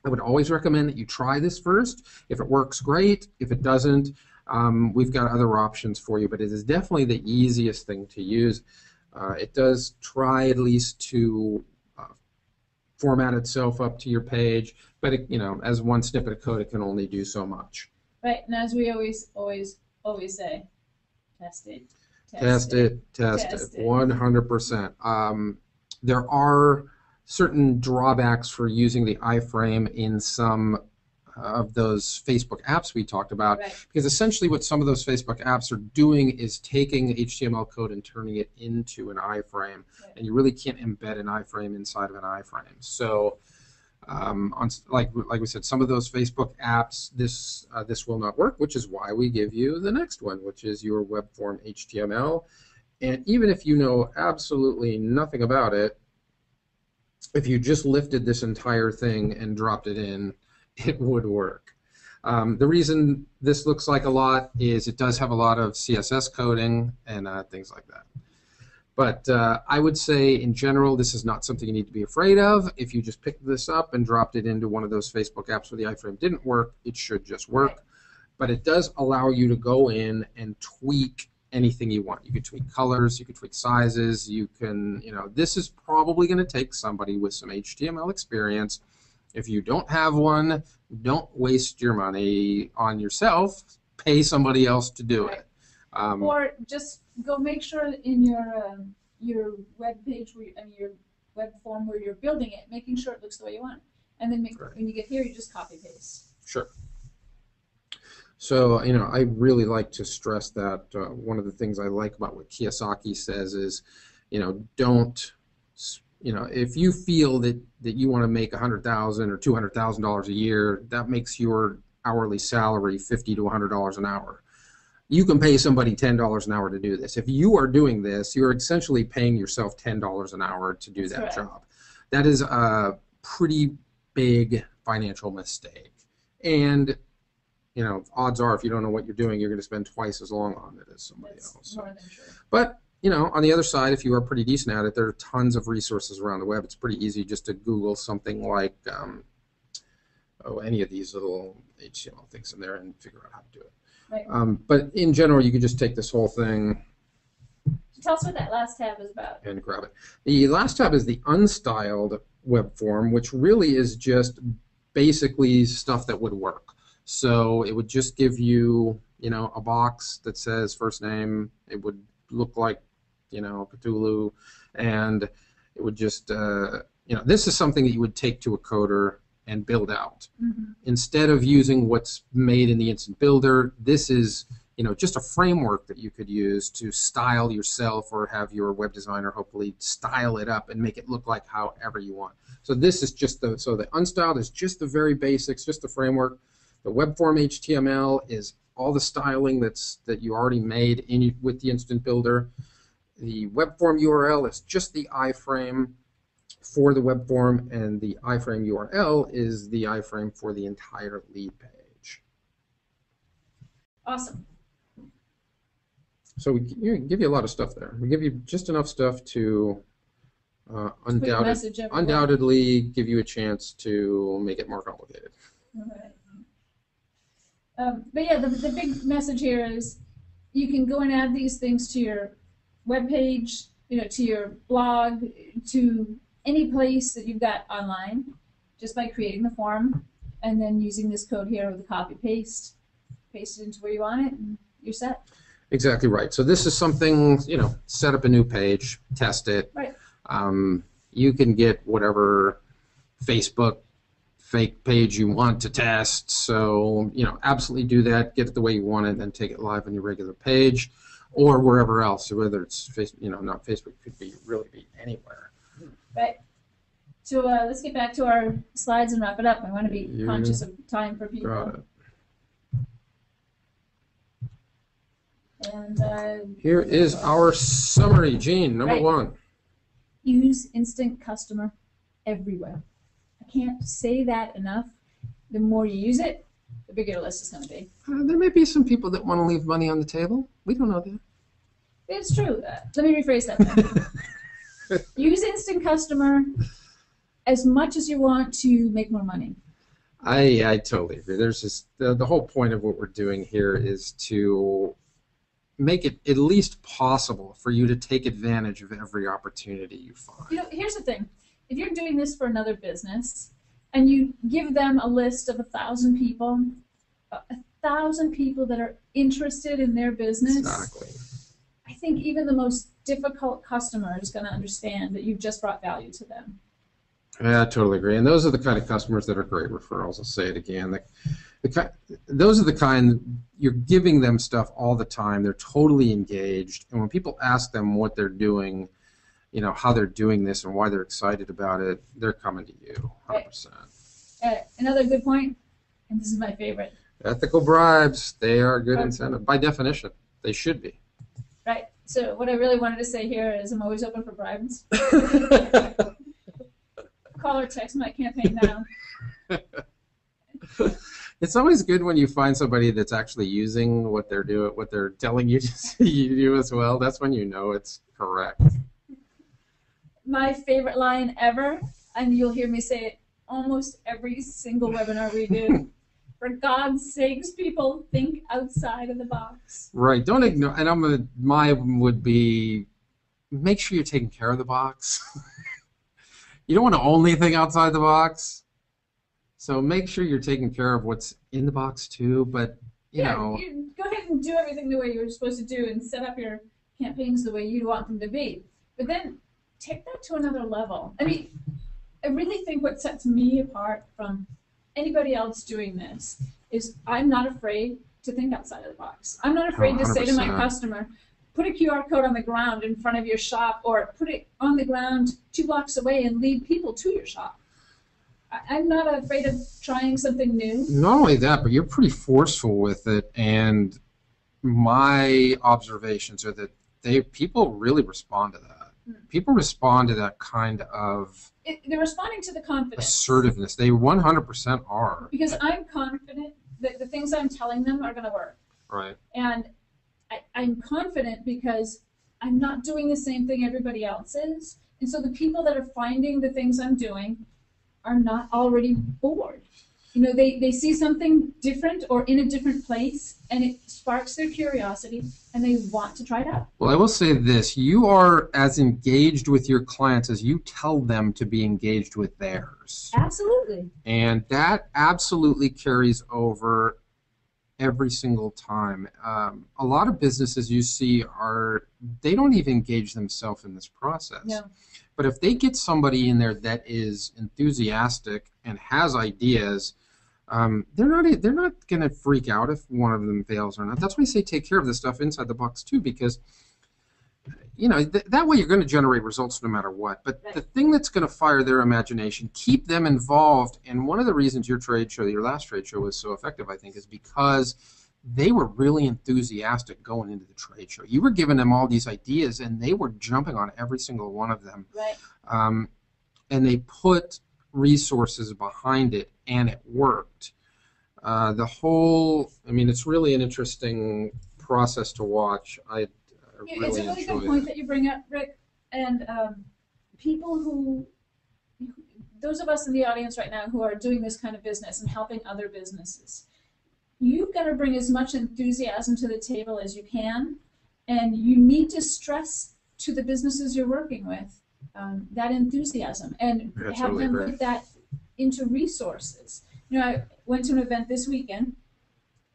I would always recommend that you try this first. If it works, great. If it doesn't, we've got other options for you, but it is definitely the easiest thing to use. It does try at least to format itself up to your page, but as one snippet of code, it can only do so much. Right, and as we always say, test it. Test it. 100%. There are certain drawbacks for using the iframe in some of those Facebook apps we talked about, right. Because essentially what some of those Facebook apps are doing is taking HTML code and turning it into an iframe, right. And you really can't embed an iframe inside of an iframe. So, like we said, some of those Facebook apps, this will not work, which is why we give you the next one, which is your web form HTML. And even if you know absolutely nothing about it, if you just lifted this entire thing and dropped it in, it would work. The reason this looks like a lot is it does have a lot of CSS coding and things like that. But I would say in general this is not something you need to be afraid of. If you just picked this up and dropped it into one of those Facebook apps where the iframe didn't work, it should just work. Right. But it does allow you to go in and tweak anything you want. You can tweak colors, you can tweak sizes, you can, this is probably going to take somebody with some HTML experience. If you don't have one, don't waste your money on yourself. Pay somebody else to do it. Or just go make sure in your web page, your web form where you're building it, making sure it looks the way you want. And then when you get here, you just copy paste. Sure. So, I really like to stress that one of the things I like about what Kiyosaki says is, don't, if you feel that you want to make $100,000 or $200,000 a year, that makes your hourly salary $50 to $100 an hour. You can pay somebody $10 an hour to do this. If you are doing this, you're essentially paying yourself $10 an hour to do that job. That is a pretty big financial mistake. And odds are if you don't know what you're doing, you're going to spend twice as long on it as somebody else. More than true. But, on the other side, if you are pretty decent at it, there are tons of resources around the web. It's pretty easy just to Google something like any of these little HTML things in there and figure out how to do it. Right. But in general, you could just take this whole thing. Tell us what that last tab is about. And grab it. The last tab is the unstyled web form, which really is just basically stuff that would work. So it would just give you, a box that says first name. It would look like, Cthulhu, and it would just, this is something that you would take to a coder and build out. Mm-hmm. Instead of using what's made in the Instant Builder, this is, just a framework that you could use to style yourself or have your web designer hopefully style it up and make it look like however you want. So this is just the unstyled is just the very basics, just the framework. The web form HTML is all the styling that you already made with the Instant Builder. The web form URL is just the iframe for the web form, and the iframe URL is the iframe for the entire lead page. Awesome. So we give you a lot of stuff there. We give you just enough stuff to undoubtedly give you a chance to make it more complicated. All right. But yeah, the big message here is you can go and add these things to your web page, to your blog, to any place that you've got online, just by creating the form and then using this code here with the copy paste it into where you want it, and you're set. Exactly right. So this is something, set up a new page, test it. Right. You can get whatever Facebook fake page you want to test. So, absolutely do that. Get it the way you want it, and then take it live on your regular page or wherever else, whether it's, not Facebook, could really be anywhere. Right. So let's get back to our slides and wrap it up. I want to be You conscious of time for people. got it. And Here is our summary, Gene, number Right. 1. use instant customer everywhere. I can't say that enough. The more you use it, the bigger the list is going to be. There may be some people that want to leave money on the table. We don't know that. It's true. Let me rephrase that then. Use instant customer as much as you want to make more money. I totally agree. There's just the whole point of what we're doing here is to make it at least possible for you to take advantage of every opportunity you find. You know, here's the thing. If you're doing this for another business and you give them a list of 1,000 people, 1,000 people that are interested in their business, Exactly. I think even the most difficult customer is going to understand that you've just brought value to them. Yeah, I totally agree. And those are the kind of customers that are great referrals. I'll say it again. Those are the kind, you're giving them stuff all the time. They're totally engaged. And when people ask them what they're doing, you know, how they're doing this and why they're excited about it, they're coming to you, 100%. Another good point, and this is my favorite. Ethical bribes, they are a good incentive. By definition, they should be. Right. So what I really wanted to say here is I'm always open for bribes. Call or text my campaign now. It's always good when you find somebody that's actually using what they're doing, what they're telling you to do as well. That's when you know it's correct. My favorite line ever, and you'll hear me say it almost every single webinar we do. For God's sakes, people, think outside of the box. Right. Don't ignore. And mine would be, make sure you're taking care of the box. You don't want to only think outside the box. So make sure you're taking care of what's in the box too. But you know, go ahead and do everything the way you're supposed to do, and set up your campaigns the way you want them to be. But then take that to another level. I mean, I really think what sets me apart from anybody else doing this is I'm not afraid to think outside of the box. I'm not afraid to say to my 100%. customer, put a QR code on the ground in front of your shop, or put it on the ground 2 blocks away and lead people to your shop. I'm not afraid of trying something new. not only that, but you're pretty forceful with it. And my observations are that people really respond to that. People respond to that kind of They're responding to the confidence. assertiveness. They 100% are. Because I'm confident that the things I'm telling them are going to work. Right. And I'm confident because I'm not doing the same thing everybody else is. And so the people that are finding the things I'm doing are not already bored. You know, they see something different or in a different place, and it sparks their curiosity, and they want to try it out. Well, I will say this. You are as engaged with your clients as you tell them to be engaged with theirs. Absolutely. And that absolutely carries over every single time. A lot of businesses you see they don't even engage themselves in this process. No. But if they get somebody in there that is enthusiastic and has ideas, they're not going to freak out if one of them fails or not. That's why I say take care of the stuff inside the box too, because you know that way you're going to generate results no matter what. But the thing that's going to fire their imagination, keep them involved. And one of the reasons your last trade show was so effective, I think, is because they were really enthusiastic going into the trade show. You were giving them all these ideas, and they were jumping on every single one of them. Right. And they put resources behind it, and it worked. I mean, it's really an interesting process to watch. I really It's a really enjoy good point it. that you bring up, Rick. And those of us in the audience right now who are doing this kind of business and helping other businesses, you've got to bring as much enthusiasm to the table as you can, and you need to stress to the businesses you're working with that enthusiasm, and That's have really them great. put that into resources. You know, I went to an event this weekend,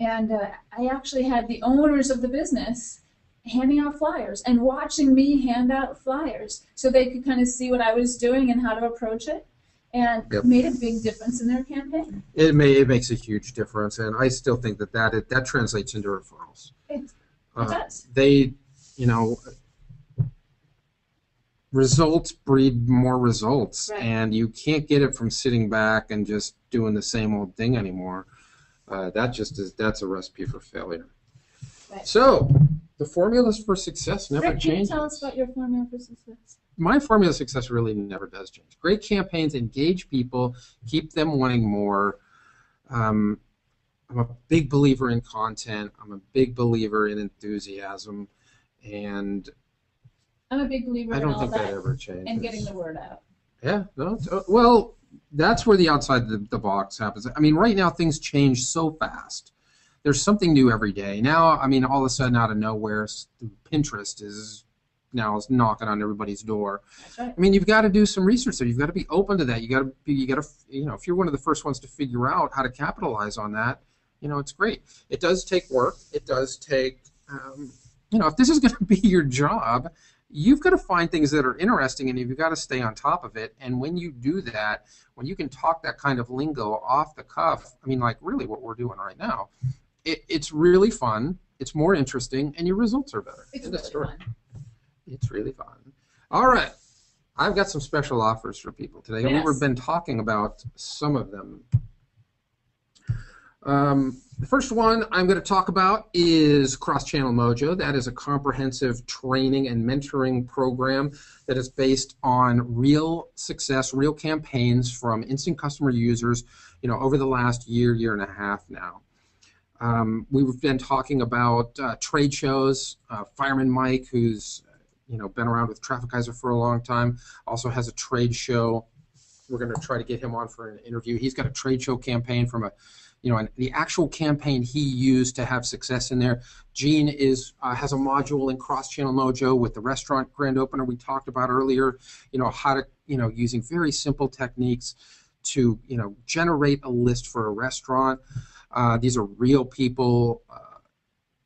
and I actually had the owners of the business handing out flyers and watching me hand out flyers so they could kind of see what I was doing and how to approach it, and Yep. made a big difference in their campaign. It makes a huge difference, and I still think that translates into referrals. It does. They, you know, results breed more results, Right. and you can't get it from sitting back and just doing the same old thing anymore. That's a recipe for failure. Right. So the formulas for success never Rick, can you change. tell us about your formula for success? My formula of success really never does change. Great campaigns engage people, keep them wanting more. I'm a big believer in content. I'm a big believer in enthusiasm, and I'm a big believer I in don't all think that that ever changes. and getting the word out. Yeah, no. Well, that's where the outside the box happens. I mean, right now things change so fast. There's something new every day. Now, I mean, all of a sudden, out of nowhere, Pinterest is now knocking on everybody's door. That's right. I mean, you've got to do some research there. You've got to be open to that. You got to, if you're one of the first ones to figure out how to capitalize on that, it's great. It does take work. It does take, if this is going to be your job, you've got to find things that are interesting, and you've got to stay on top of it. And when you do that, when you can talk that kind of lingo off the cuff, I mean, like really what we're doing right now, it's really fun. It's more interesting, and your results are better. It's really fun. It's really fun. All right. I've got some special offers for people today. Yes. We've been talking about some of them. The first one I'm going to talk about is Cross-Channel Mojo. That is a comprehensive training and mentoring program that is based on real success, real campaigns from instant customer users, over the last year and a half now. We've been talking about trade shows. Fireman Mike, who's been around with Traffic Geyser for a long time, also has a trade show. We're going to try to get him on for an interview. He's got a trade show campaign from the actual campaign he used to have success in there. Gene has a module in Cross-Channel Mojo with the restaurant grand opener we talked about earlier. How to using very simple techniques to generate a list for a restaurant. These are real people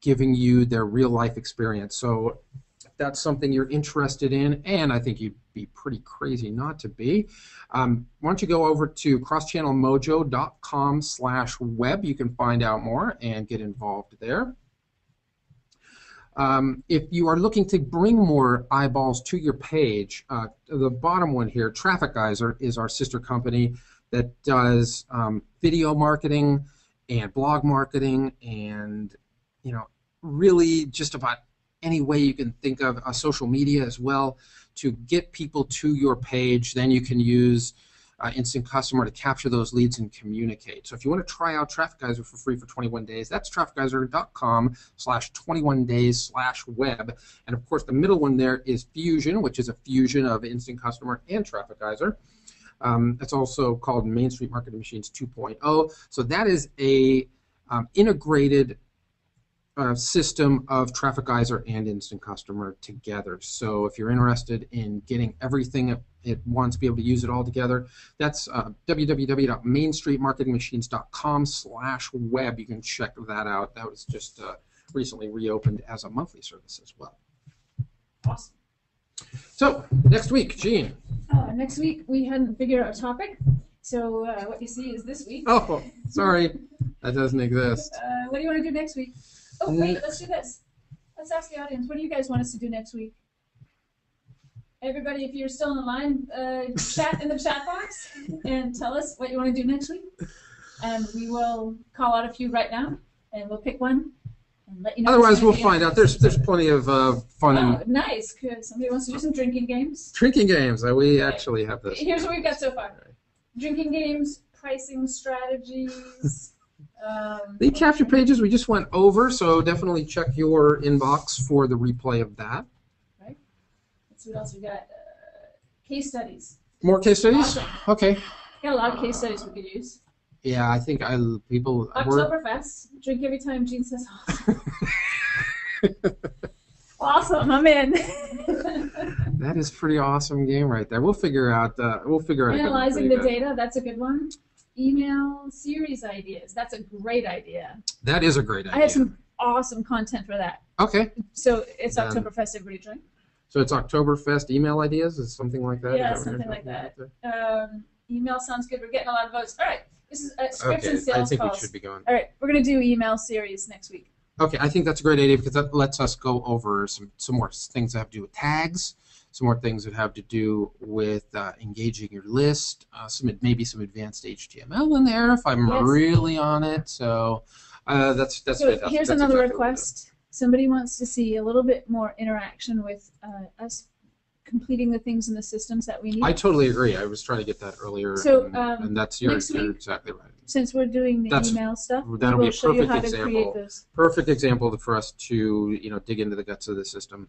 giving you their real life experience. So if that's something you're interested in, and I think you'd be pretty crazy not to be, why don't you go over to crosschannelmojo.com/web. You can find out more and get involved there. If you are looking to bring more eyeballs to your page, the bottom one here, Traffic Geyser, is our sister company that does video marketing and blog marketing and really just about any way you can think of, social media as well, to get people to your page. Then you can use Instant Customer to capture those leads and communicate. So if you want to try out Traffic Geyser for free for 21 days, that's trafficgeyser.com/21days/web. And of course, the middle one there is Fusion, which is a fusion of Instant Customer and Traffic Geyser. It's also called Main Street Marketing Machines 2.0. So that is a integrated system of Traffic Geyser and Instant Customer together. So if you're interested in getting everything at once, be able to use it all together, that's www.mainstreetmarketingmachines.com/web. You can check that out. That was just recently reopened as a monthly service as well. Awesome. So next week, Gene. Next week, we hadn't figured out a topic, so what you see is this week. Oh, sorry. That doesn't exist. What do you want to do next week? Oh, wait, let's do this. Let's ask the audience, what do you guys want us to do next week? Everybody, if you're still on the line, chat in the chat box and tell us what you want to do next week. And we will call out a few right now, and we'll pick one and let you know. Otherwise, we'll find out. There's plenty of fun. Oh, nice. Good. Somebody wants to do some drinking games? Drinking games. We actually have this. Here's what we've got so far. Drinking games, pricing strategies. The capture pages we just went over, so definitely check your inbox for the replay of that. Right. Let's see what else we got. Case studies. More case studies? Awesome. Okay. Got a lot of case studies we could use. Yeah, I think people. Oktoberfest. Drink every time Gene says awesome. Awesome, I'm in. That is a pretty awesome game right there. We'll figure out. Analyzing the data. That's a good one. Email series ideas. That's a great idea. That is a great idea. I have some awesome content for that. Okay. So it's Oktoberfest. Everybody drink. So it's Oktoberfest email ideas. Is something like that? Yeah, something like that. Email sounds good. We're getting a lot of votes. All right. This is scripts and sales I think calls. we should be going. All right. We're going to do email series next week. Okay, I think that's a great idea because that lets us go over some more things that have to do with tags. some more things that have to do with engaging your list, maybe some advanced HTML in there if I'm really on it. So that's so fantastic. Here's that's another exactly request. Somebody wants to see a little bit more interaction with us completing the things in the systems that we need. I totally agree. I was trying to get that earlier, so, and that's you're exactly right. Since we're doing the email stuff, that'll be a show you perfect how to example. create those. Perfect example for us to dig into the guts of the system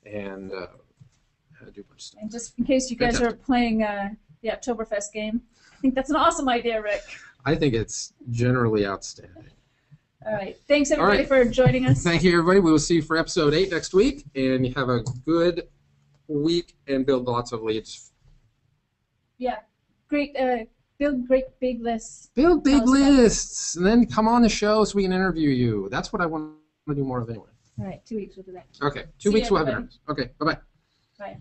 and do a bunch of stuff. And just in case you guys are playing the Oktoberfest game, I think that's an awesome idea, Rick. I think it's generally outstanding. All right. Thanks, everybody, for joining us. Thank you, everybody. We will see you for episode 8 next week, and you have a good week and build lots of leads. Yeah. Great. Build great big lists. Build big lists, and then come on the show so we can interview you. That's what I want to do more of anyway. All right. 2 weeks we'll do that. Okay. 2 weeks we'll have interviews. Okay. Bye-bye. Bye.